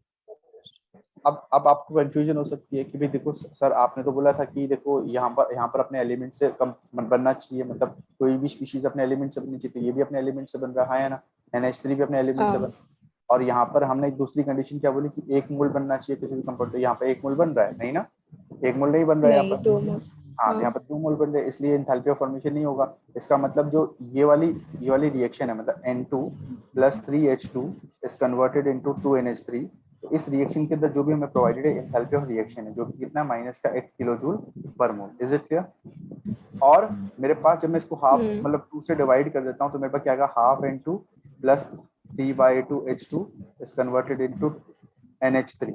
अब आपको कंफ्यूजन हो सकती है कि भाई देखो सर, आपने तो बोला था कि देखो यहाँ पर अपने एलिमेंट से कम बनना चाहिए, मतलब कोई भी स्पीशीज अपने एलिमेंट से बननी चाहिए, तो ये भी अपने एलिमेंट से बन रहा है ना, NH3 भी अपने एलिमेंट से हाँ बन। और यहाँ पर हमने एक दूसरी कंडीशन क्या बोली कि एक मोल बनना चाहिए किसी भी कंपाउंड, तो यहाँ पे एक मोल बन रहा है नहीं ना। एक मोल नहीं बन रहा है यहाँ नहीं, पर। 2 मोल। हाँ, तो हाँ। यहाँ पर 2 मोल बन रहे हैं, इसलिए एंथैल्पी ऑफ फॉर्मेशन नहीं होगा। इसका मतलब जो ये वाली रिएक्शन है, मतलब N2 plus 3H2 is converted into 2NH3। तो इस रिएक्शन के अंदर जो भी हमें प्रोवाइडेड है एंथैल्पी ऑफ रिएक्शन है, जो कि कितना माइनस का 8 किलो जूल पर मोल। Is it clear? और मेरे पास जब मैं इसको हाफ हम्म। मतलब 2 से डिवाइड कर देता हूँ तो मेरे पास क्या आएगा, half N2 plus 3/2H2 is converted into NH3।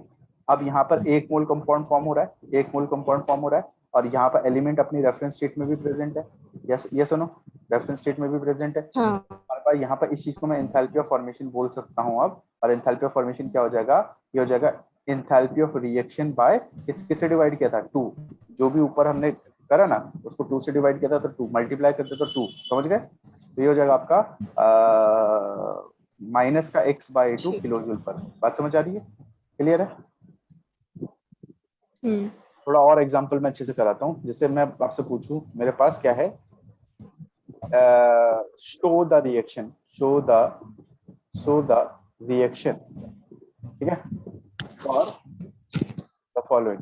अब यहाँ पर एक मोल कंपाउंड फॉर्म हो रहा है, एक मोल कंपाउंड फॉर्म हो रहा है, और यहाँ पर एलिमेंट अपनी रेफरेंस स्टेट में भी प्रेजेंट है। Yes yes no, reference state में भी प्रेजेंट है। हाँ। हमारे पास यहाँ पर इस चीज को मैं एंथैल्पी ऑफ फॉर्मेशन बोल सकता हूँ अब। और एंथैल्पी ऑफ फॉर्मेशन क्या हो जाएगा, ये हो जाएगा एंथैल्पी ऑफ रिएक्शन बाय किससे डिवाइड किया था, 2। जो भी ऊपर हमने करा ना उसको 2 से डिवाइड किया था, तो 2 मल्टीप्लाई करते तो 2, समझ गए? तो ये हो जाएगा आपका माइनस का x/2 ठीक किलो है। जूल पर। बात समझ आ रही है? क्लियर है? हम्म। थोड़ा और एग्जांपल मैं अच्छे से कराता हूँ। जैसे मैं आपसे पूछूं, मेरे पास क्या है, show the reaction, show the reaction, ठीक है, और द फॉलोइंग।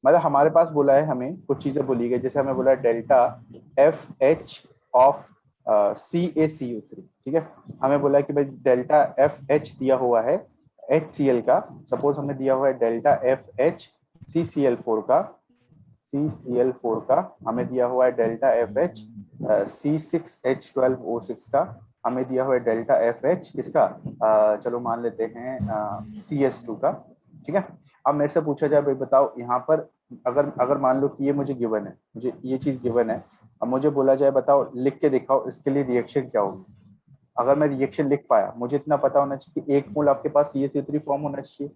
मतलब हमारे पास बोला है, हमें कुछ चीजें बोली गई, जैसे हमें बोला है डेल्टा FH ऑफ CaCO3, ठीक है। हमें बोला है कि भाई डेल्टा FH दिया हुआ है HCl का, सपोज हमें दिया हुआ है डेल्टा FH CCl4 का, हमें दिया हुआ है डेल्टा FH C6H12O6 का, हमें दिया हुआ है डेल्टा FH किसका, चलो मान लेते हैं CS2 का, ठीक है। अब मेरे से पूछा जाए भाई बताओ यहाँ पर, अगर अगर मान लो कि ये मुझे गिवन है, मुझे ये चीज गिवन है, अब मुझे बोला जाए बताओ लिख के दिखाओ इसके लिए रिएक्शन क्या होगी। अगर मैं रिएक्शन लिख पाया, मुझे इतना पता होना चाहिए कि एक मोल आपके पास CaCO3 फॉर्म होना चाहिए।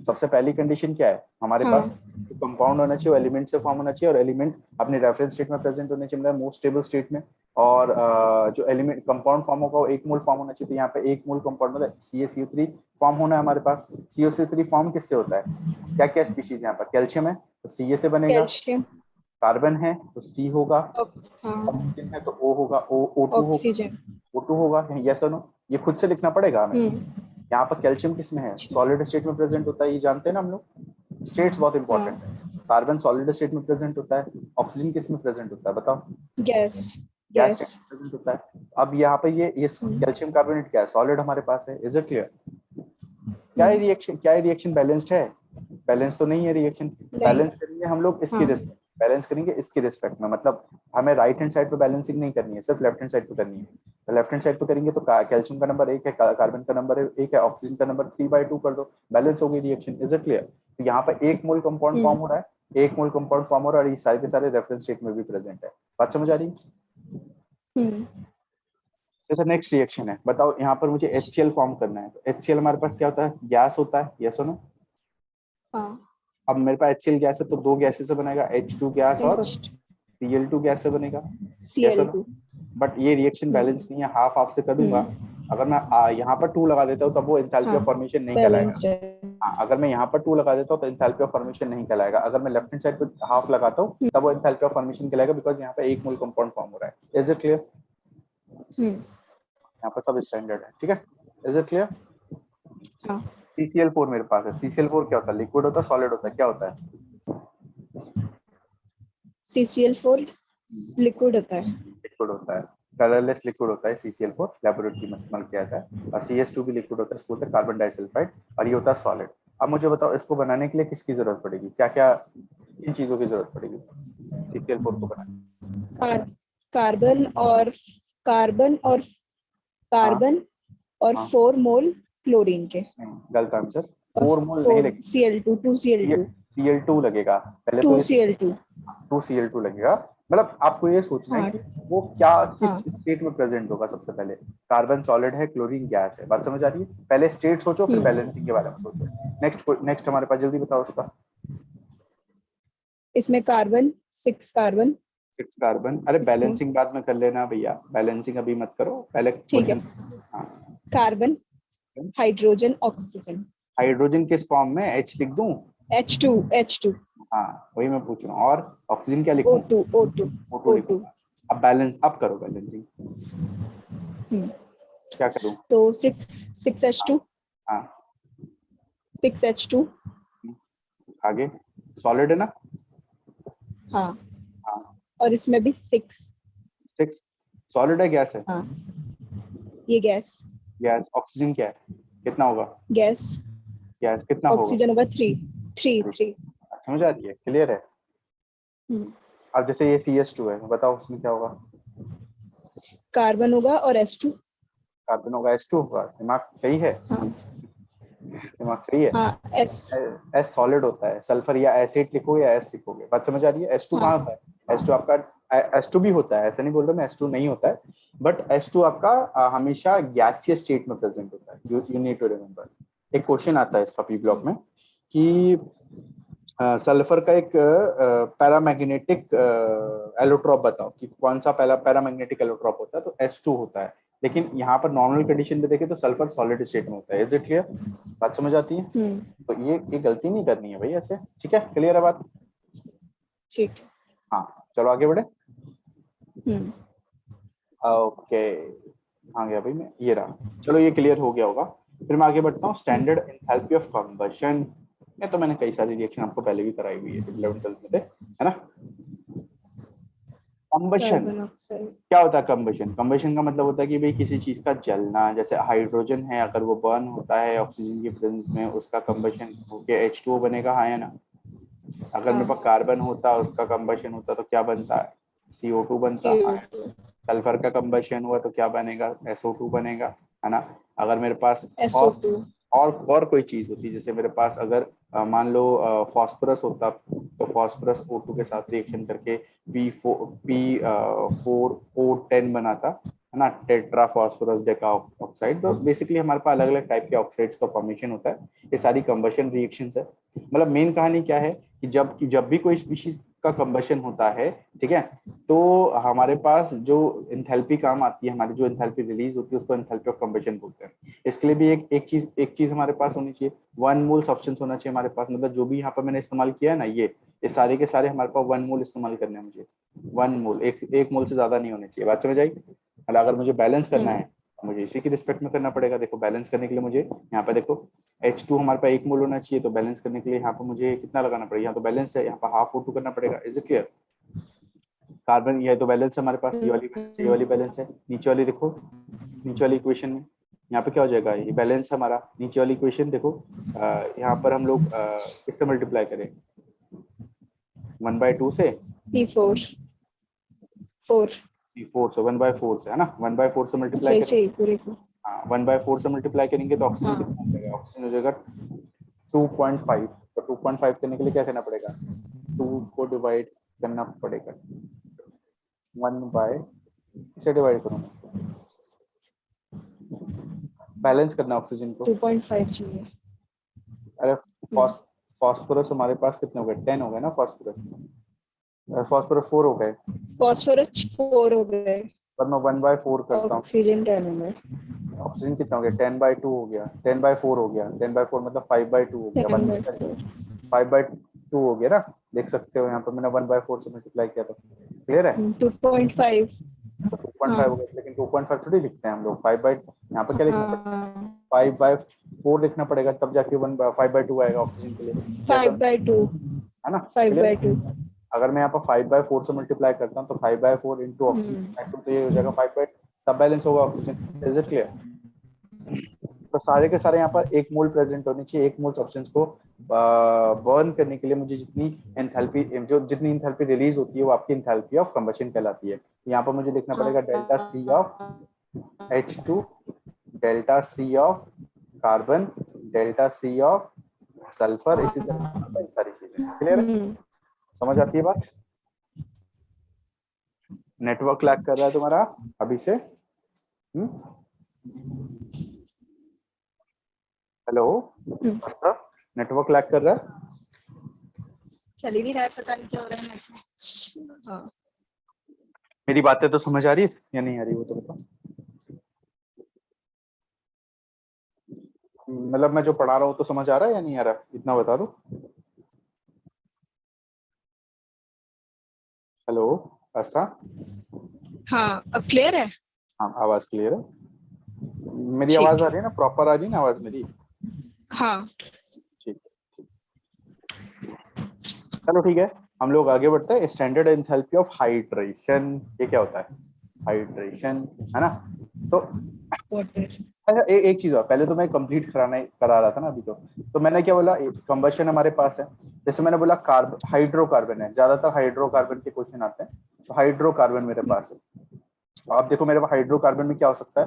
सबसे पहली कंडीशन क्या है हमारे पास, हाँ। कंपाउंड होना चाहिए, एलिमेंट से फॉर्म होना चाहिए, और एलिमेंट अपने रेफरेंस स्टेट में प्रेजेंट होने चाहिए, मतलब मोस्ट स्टेबल स्टेट में। और जो एलिमेंट कंपाउंड फॉर्म होगा वो एक मोल फॉर्म होना चाहिए। तो यहाँ पे एक मोल कंपाउंड मतलब CaCO3 फॉर्म होना है हमारे पास। CaCO3 फॉर्म किससे होता है, क्या क्या स्पीशीज यहाँ पर, कैल्शियम है तो Ca से बनेगा, कैल्शियम। कार्बन है तो C होगा, हाँ। ऑक्सीजन है तो O होगा, O2 होगा, ऑक्सीजन। O2 होगा। यस और नो, ये खुद से लिखना पड़ेगा हमें। हम्म। यहाँ पर कैल्शियम किस में है, सॉलिड स्टेट में प्रेजेंट होता है, ये जानते हैं ना हम लोग, स्टेट्स बहुत इंपॉर्टेंट हाँ। है। कार्बन सॉलिड स्टेट में प्रेजेंट होता है, ऑक्सीजन किस में प्रेजेंट होता है बताओ, गैस। Gas state gas. में प्रेजेंट होता है। अब यहाँ पे ये हम्म। कैल्शियम कार्बोनेट क्या है, सॉलिड हमारे पास है। Is it clear? हम्म। क्या ये रिएक्शन बैलेंस्ड है? बैलेंस तो नहीं है रिएक्शन। नहीं। बैलेंस करेंगे हम लोग इसकी हाँ। रिस्पेक्ट, बैलेंस करेंगे इसकी रिस्पेक्ट में, मतलब हमें राइट हैंड साइड पे बैलेंसिंग नहीं करनी है, सिर्फ लेफ्ट हैंड साइड पे करनी है। तो लेफ्ट हैंड साइड पे करेंगे तो कैल्शियम का नंबर 1 है, कार्बन का नंबर 1 है, ऑक्सीजन का नंबर 3/2 कर दो, बैलेंस हो गई रिएक्शन। Is it clear? तो यहाँ पर एक मोल कंपाउंड हम्म। फॉर्म हो रहा है, एक मोल कंपाउंड फॉर्म हो रहा है, और ये सारे के सारे रेफरेंस स्टेट में भी प्रेजेंट है। बात समझ आ रही है? हम्म। जैसे नेक्स्ट रिएक्शन है, बताओ यहाँ पर मुझे HCl फॉर्म करना है। तो HCl हमारे पास क्या होता है, गैस होता है। यस और नो? हाँ। अब मेरे पास HCl गैस है तो दो गैसेस से बनेगा, H2 गैस और H Cl2 गैस से बनेगा। यस और नो? Cl2। बट ये रिएक्शन बैलेंस नहीं है, हाफ हाफ से कर दूंगा। हम्म। अगर मैं यहाँ पर 2 लगा देता हूँ तब वो एंथैल्पी हाँ, ऑफ फॉर्मेशन नहीं कहलाएगा। बैलेंस्ड है। हाँ, अगर मैं यहाँ पर 2 लगा देता हूँ तो एंथैल्पी ऑफ फॉर्मेशन नहीं कहलाएगा। अगर मैं लेफ्ट हैंड साइड पे हाफ लगाता हूँ तब वो एंथैल्पी ऑफ फॉर्मेशन कहलाएगा, बिकॉज यहाँ पे एक मोल कंपाउंड फॉर्म हो रहा है। Is it clear? हम्म। यहाँ पर सब स्टैंडर्ड है, ठीक है। Is it clear? हाँ। CCl4 मेरे पास है। CCl4 क्या होता है, लिक्विड होता है, सॉलिड होता है, क्या होता है? CCl4 लिक्विड होता है। लिक्विड होता है, कलरलेस लिक्विड होता है। CCl4 लेबोरेटरी में इस्तेमाल किया जाता है। और CS2 भी लिक्विड होता है, इसको बोलते हैं कार्बन डाइसल्फाइड, और ये होता है सॉलिड। अब मुझे बताओ इसको बनाने के लिए किसकी जरूरत पड़ेगी, क्या क्या किन चीजों की जरूरत पड़ेगी CCl4 को बनाने? कार कार्बन और कार्बन और हाँ कार्बन और हाँ, 4 मोल क्लोरीन के। नहीं गलत आंसर, और 4 मोल नहीं 4 लगेगा, Cl2 2 Cl2 Cl2 लगेगा पहले तो, 2 ये Cl2। 2Cl2 लगेगा। मतलब आपको ये सोचना है हाँ। कि वो क्या किस हाँ। स्टेट में प्रेजेंट होगा। सबसे पहले कार्बन सॉलिड है, क्लोरीन गैस है। बात समझ आ रही है? पहले स्टेट सोचो, फिर हम्म। बैलेंसिंग के बारे में सोचो। नेक्स्ट नेक्स्ट हमारे पास, जल्दी बताओ उसका। इसमें कार्बन 6 कार्बन 6 कार्बन, अरे 6 मोल। बैलेंसिंग बाद में कर लेना भैया, बैलेंसिंग अभी मत करो, पहले ठीक है। क्वेश्चन। हाँ, कार्बन, हाइड्रोजन, ऑक्सीजन। हाइड्रोजन किस फॉर्म में, H लिख दूं? H2 H2 हाँ वही मैं पूछ रहा हूँ। और ऑक्सीजन क्या लिखूं? O2 O2 O2 O2। लिखूंगा। अब बैलेंस, अब करो बैलेंसिंग, हम्म। क्या करूं? तो 6H2 हाँ 6H2 आगे, सॉलिड है ना? हाँ हाँ और इसमें भी 6। 6 सॉलिड है गैस है? हाँ ये गैस। गैस। ऑक्सीजन क्या है, कितना होगा? गैस। गैस कितना होगा? ऑक्सीजन होगा 3 3 3। समझ आ रही है, क्लियर है? अब जैसे ये CS2 है, बताओ उसमें क्या होगा? कार्बन होगा और S2। कार्बन होगा, H2 होगा। दिमाग सही है? हाँ दिमाग सही है। हाँ S। एस सॉलिड होता है, सल्फर या एसिड लिखो या एस लिखोगे, बात समझ आ रही है? H2 कहाँ हाँ होता है? H2 आपका H2 भी होता है, ऐसा नहीं बोल रहा मैं H2 नहीं होता है, बट H2 आपका हमेशा गैसियस स्टेट में प्रेजेंट होता है। You need to remember. एक क्वेश्चन आता है इसका पी ब्लॉक में कि सल्फर का एक पैरामैग्नेटिक एलोट्रॉप बताओ कि कौन सा पहला पैरामैग्नेटिक एलोट्रॉप होता है, तो S2 होता है। लेकिन यहाँ पर नॉर्मल कंडीशन में देखें तो सल्फर सॉलिड स्टेट में होता है। Is it clear? बात समझ आती है? तो ये गलती नहीं करनी है भाई ऐसे, ठीक है? क्लियर है बात? ठीक है। हाँ चलो आगे बढ़े। हम्म ओके हाँ गया भाई मैं, ये रहा। चलो ये क्लियर हो गया होगा। फिर मैं आगे बढ़ता हूँ। Standard enthalpy of combustion. ये तो मैंने कई सारी रिएक्शन आपको पहले भी कराई हुई है, 11th-12th में थे, है ना? Combustion carbon oxide. क्या होता है? कंबशन, कंबशन का मतलब होता है कि भाई किसी चीज का जलना, जैसे हाइड्रोजन है अगर वो बर्न होता है ऑक्सीजन की प्रेजेंस में, उसका कंबशन होके H2O बनेगा, हाँ या ना? अगर मेरे पास कार्बन होता उसका कंबशन होता तो क्या बनता है? CO2 बनता, हाँ। CO2 सल्फर का कंबशन हुआ तो क्या बनेगा? SO2 बनेगा, है ना? अगर मेरे पास और SO2। और कोई चीज होती, जैसे मेरे पास अगर मान लो फास्फोरस होता, तो फास्फोरस O2 के साथ रिएक्शन करके P4O10 बनाता, है ना? Tetra phosphorus Deka oxide. तो बेसिकली हमारे पास अलग अलग टाइप के ऑक्साइड्स का फॉर्मेशन होता है। ये सारी कंबशन रिएक्शंस है। मतलब मेन कहानी क्या है कि जब भी कोई स्पीशीज का कंबशन होता है, ठीक है, तो हमारे पास जो एंथैल्पी काम आती है, हमारी जो एंथैल्पी रिलीज होती है, उसको एंथैल्पी ऑफ कंबशन बोलते हैं। इसके लिए भी एक चीज हमारे पास होनी चाहिए, 1 मोल सब्सटेंस होना चाहिए हमारे पास। मतलब जो भी यहाँ पर मैंने इस्तेमाल किया है ना, ये सारे के सारे हमारे पास 1 मोल इस्तेमाल करने हैं मुझे। 1 मोल, एक मोल से ज्यादा नहीं होने चाहिए। बात समझ आई? मतलब अगर मुझे बैलेंस करना है, मुझे इसी की रिस्पेक्ट में करना पड़ेगा। देखो बैलेंस करने के लिए मुझे यहाँ पे देखो H2 हमारे पास 1 मोल होना चाहिए, तो बैलेंस करने के लिए यहाँ पर मुझे कितना लगाना पड़ेगा? यहाँ तो बैलेंस है, यहाँ पर हाफ O2 करना पड़ेगा। Is it clear? कार्बन ये तो बैलेंस है हमारे पास, ये वाली बैलेंस है, ये वाली बैलेंस है। नीचे वाली देखो, नीचे वाली इक्वेशन में यहाँ पे क्या हो जाएगा? ये बैलेंस है हमारा। नीचे वाली इक्वेशन देखो, यहाँ पर हम लोग किससे मल्टीप्लाई करें? 1/2 से, P4 4। P4 से, 1/4 से, है ना? 1/4 से अच्छा मल्टीप्लाई ऐसे करेंगे। ही पूरे को। हाँ 1/4 से मल्टीप्लाई करेंगे तो ऑक्सीजन हाँ कितना हो जाएगा? ऑक्सीजन हो जाएगा 2.5। तो 2.5 करने के लिए क्या करना पड़ेगा? 2 को डिवाइड करना पड़ेगा 1 बाय, इसे डिवाइड करूंगा, बैलेंस करना ऑक्सीजन को। 2.5 चाहिए। अरे फास्फोरस हमारे पास कितने हो गए? 10 हो गए ना फास्फोरस। फास्फोरस 4 हो गए, फॉस्फोरस 4 हो गए। पर मैं 1/4 करता हूँ। ऑक्सीजन 10 हो गए। ऑक्सीजन कितना हो गया? 10/2 हो गया, 10/4 हो गया, 10/4 मतलब 5/2 हो गया। 10/4। 5/2 हो गया ना? देख सकते हो यहाँ पर मैंने 1/4 से मल्टीप्लाई किया था। क्लियर है? 2.5। तो 2.5 हाँ हो गया, लेकिन 2.5 थोड़ी लिखते हैं हम लोग। 5 बाई, यहाँ पर क्या लिखना पड़ेगा? हाँ 5/4 लिखना पड़ेगा, तब जाके 5/2 आएगा ऑक्सीजन के लिए। क्या सब 5/2। है ना? क्लियर? 5/2। अगर मैं यहाँ पर 5/4 से मल्टीप्लाई करता हूँ तो 5/4 इंटू ऑक्सीजन, तो ये हो जाएगा 5/, तब बैलेंस होगा ऑक्सीजन। Is it clear? तो सारे के सारे यहाँ पर 1 मोल प्रेजेंट होनी चाहिए। 1 मोल सब्सटेंस को बर्न करने के लिए मुझे जितनी एंथैल्पी रिलीज होती है वो आपकी एंथैल्पी ऑफ कंबशन कहलाती है। यहाँ पर मुझे लिखना पड़ेगा delta C of H2, delta C of carbon, delta C of sulphur, इसी तरह की सारी चीजें। क्लियर है? समझ आती है बात? नेटवर्क लैग कर रहा है तुम्हारा अभी से? हेलो, नेटवर्क लैग कर रहा है? चल ही नहीं रहा है, पता नहीं क्या हो रहा है नेट में। हाँ मेरी बातें तो समझ आ रही है या नहीं आ रही, वो तो बताओ। मतलब मैं जो पढ़ा रहा हूँ तो समझ आ रहा है या नहीं आ रहा, इतना बता दो। हेलो आस्था? हाँ अब क्लियर है। हाँ आवाज क्लियर है। मेरी ठीक आवाज आ है। रही है ना? प्रॉपर आ रही है ना आवाज मेरी? हाँ ठीक है, चलो ठीक है। हम लोग आगे बढ़ते हैं। स्टैंडर्ड एंथैल्पी ऑफ हाइड्रेशन, ये क्या होता है? हाइड्रेशन, है ना? तो वाटर। अच्छा, एक चीज और, पहले तो मैं कंप्लीट करा रहा था ना अभी। तो मैंने क्या बोला, कंबशन हमारे पास है। जैसे मैंने बोला हाइड्रोकार्बन है, ज्यादातर हाइड्रोकार्बन के क्वेश्चन आते हैं। तो हाइड्रोकार्बन मेरे पास है। आप देखो मेरे पास हाइड्रोकार्बन में क्या हो सकता है,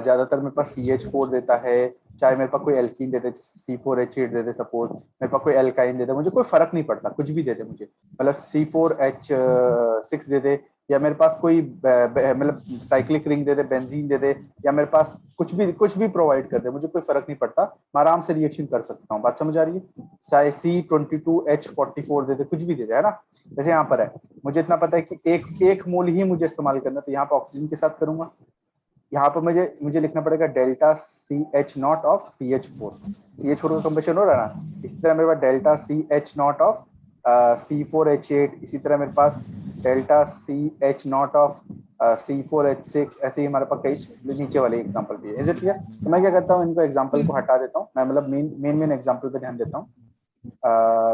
ज्यादातर मेरे पास CH4 देता है, चाहे मेरे पास कोई एल्कीन दे दे, C4H8 दे दे, सपोज मेरे पास कोई एल्काइन दे दे, मुझे कोई फर्क नहीं पड़ता, कुछ भी दे दे मुझे, मतलब C4H6 दे दे, या मेरे पास कोई मतलब साइक्लिक रिंग दे दे, बेंजीन दे दे, या मेरे पास कुछ भी प्रोवाइड कर दे, मुझे कोई फर्क नहीं पड़ता, मैं आराम से रिएक्शन कर सकता हूँ। बात समझ आ रही है? चाहे C22H44 दे दे, कुछ भी दे दे, है ना? जैसे यहाँ पर है, मुझे इतना पता है कि एक एक मोल ही मुझे इस्तेमाल करना है, तो यहाँ पर ऑक्सीजन के साथ करूंगा। यहाँ पर मुझे मुझे लिखना पड़ेगा डेल्टा CH0 ऑफ CH4 का कंबेशन हो रहा है ना। इसी तरह मेरे पास डेल्टा CH0 ऑफ C4H8, इसी तरह मेरे पास डेल्टा CH0 ऑफ C4H6, ऐसे ही हमारे पास कई नीचे वाले एग्जांपल भी है। Is it clear? तो मैं क्या करता हूँ, इनको एग्जांपल को हटा देता हूँ, मैं मतलब मेन एग्जांपल पे ध्यान देता हूँ।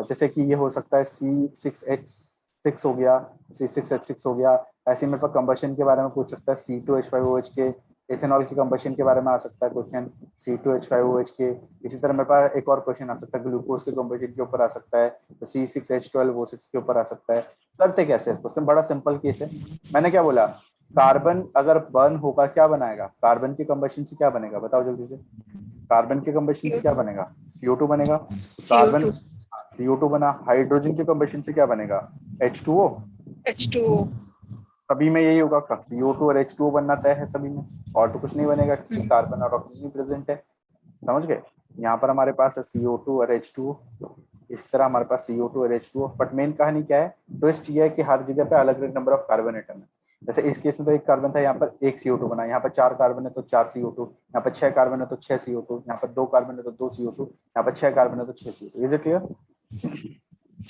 जैसे कि ये हो सकता है C6H6 हो गया, C6H6 हो गया। ऐसे मेरे पास कंबशन के बारे में पूछ सकता है, C2H5OH के, इथेनॉल के कंबशन के बारे में आ सकता है क्वेश्चन, C2H5OH के। इसी तरह मेरे पास एक और क्वेश्चन आ सकता है, ग्लूकोज के कंबशन के ऊपर आ सकता है, तो C6H12O6 के ऊपर आ सकता है। करते कैसे इस क्वेश्चन, बड़ा सिंपल केस है। मैंने क्या बोला, कार्बन अगर बर्न होगा क्या बनाएगा, कार्बन के कंबशन से क्या बनेगा, बताओ जल्दी से। कार्बन के कंबशन से क्या बनेगा? CO2 बनेगा। Carbon CO2। CO2 बना, हाइड्रोजन के कंबशन से क्या बनेगा? H2O। H2O। सभी में यही होगा, CO2 और H2O बनना तय है सभी में, और तो कुछ नहीं बनेगा क्योंकि कार्बन और ऑक्सीजन प्रेजेंट है। समझ गए? यहाँ पर हमारे पास है CO2 और H2O, इस तरह हमारे पास CO2 और H2O। बट मेन कहानी क्या है, ट्विस्ट ये है कि हर जगह पे अलग अलग नंबर ऑफ कार्बन एटम है। जैसे इस केस में तो एक कार्बन था, यहाँ पर एक CO2 बना, यहाँ पर 4 कार्बन है तो 4 CO2, यहाँ पर 6 कार्बन है तो 6 CO2, यहाँ पर 2 कार्बन है तो 2 CO2, यहाँ पर 6 कार्बन है तो 6 CO2। Is it clear?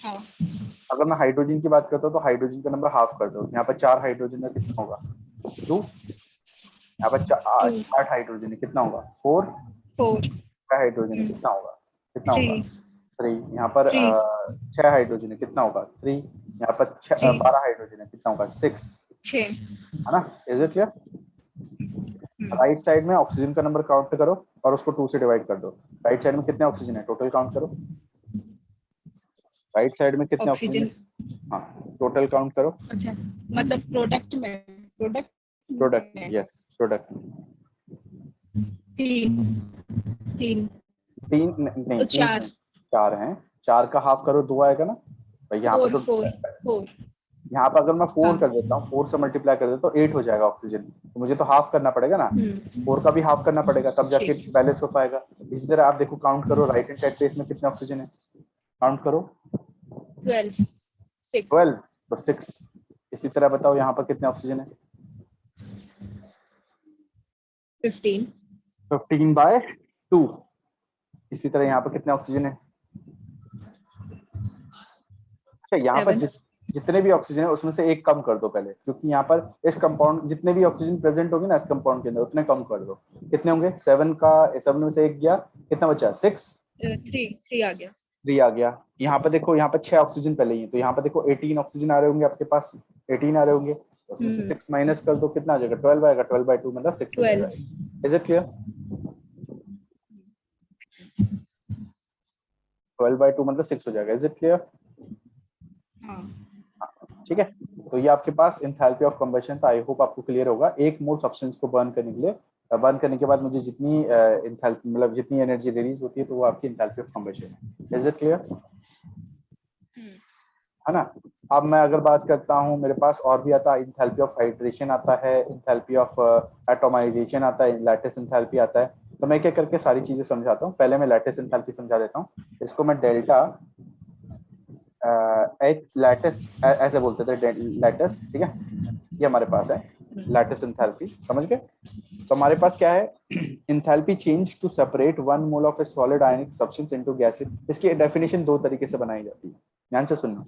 हाँ। अगर मैं हाइड्रोजन की बात करता हूँ तो हाइड्रोजन का नंबर हाफ कर दो, यहाँ पर 4 हाइड्रोजन है, कितना होगा? 2। यहाँ पर 2। 8 हाइड्रोजन है, कितना होगा? 4। 4। 6 हाइड्रोजन है, कितना होगा? कितना होगा? 3। 3। यहाँ पर 3। 6 हाइड्रोजन है, कितना होगा? 3। यहाँ पर 3। 12 हाइड्रोजन है, कितना होगा? 6। 6। है ना? Is it clear? Right side में ऑक्सीजन का नंबर काउंट करो और उसको 2 से डिवाइड कर दो। राइट साइड में कितने ऑक्सीजन है, टोटल काउंट करो। राइट साइड में कितने ऑक्सीजन ऑक्सीजन। है? हाँ, टोटल काउंट करो। अच्छा, मतलब प्रोडक्ट में। प्रोडक्ट प्रोडक्ट, में यस, प्रोडक्ट। 3। 3 तीन नहीं, तो तीन 4। नहीं, 4 हैं। 4 का हाफ करो, 2 आएगा ना भाई। यहाँ पे 4। तो 4। 4। यहाँ पे अगर मैं 4 हाँ। कर देता हूँ, 4 से मल्टीप्लाई कर देता हूँ, 8 हो जाएगा ऑक्सीजन। तो मुझे तो हाफ करना पड़ेगा ना, 4 का भी हाफ करना पड़ेगा, तब जाके ठीक। बैलेंस हो पाएगा। इसी तरह आप देखो, काउंट करो राइट हैंड साइड पे, इसमें कितने ऑक्सीजन है, काउंट करो। 12। 6। 12 तो 6। इसी तरह बताओ यहाँ पर कितने ऑक्सीजन है? 15। 15/2। इसी तरह यहाँ पर कितने ऑक्सीजन है? अच्छा, यहाँ पर 7। जितने भी ऑक्सीजन है उसमें से एक कम कर दो पहले, क्योंकि यहाँ पर इस कंपाउंड जितने भी ऑक्सीजन प्रेजेंट होंगे ना इस कंपाउंड के अंदर, उतने कम कर दो। कितने होंगे? 7 में से एक गया, कितना बचा? 6। 3 आ गया। 3 आ गया। यहाँ पर देखो, यहाँ पर 6 ऑक्सीजन पहले ही है, तो यहाँ पर देखो 18 ऑक्सीजन आ रहे होंगे आपके पास, 18 आ रहे होंगे, तो उसमें से 6 माइनस कर दो, कितना आ जाएगा? 12 आएगा। 12/2 मतलब 6 हो जाएगा। 12। Is it clear? 12/2 मतलब 6 हो जाएगा। Is it clear? हाँ। ठीक है, तो ये आपके पास एंथैल्पी ऑफ कंबशन था। आई होप आपको क्लियर होगा। एक मोल सब्सटेंस को बर्न करने के लिए, बर्न करने के बाद मुझे जितनी एंथैल्पी मतलब जितनी एनर्जी रिलीज होती है, तो वो आपकी एंथैल्पी ऑफ कंबशन है। Is it clear? है ना? अब मैं अगर बात करता हूँ, मेरे पास और भी आता है, एंथैल्पी ऑफ हाइड्रेशन आता है, एंथैल्पी ऑफ एटोमाइजेशन आता है, लैटिस एंथैल्पी आता है। तो मैं क्या करके सारी चीजें समझाता हूँ। पहले मैं लैटिस एंथैल्पी समझा देता हूँ। इसको मैं डेल्टा एच लैटिस ऐसे बोलते थे, लैटिस। ठीक है, ये हमारे पास है लैटिस एंथैल्पी। समझ गए? तो हमारे पास क्या है, enthalpy change to separate 1 mole of a solid ionic substance into gases. इसकी डेफिनेशन 2 तरीके से बनाई जाती है, ध्यान से सुनना।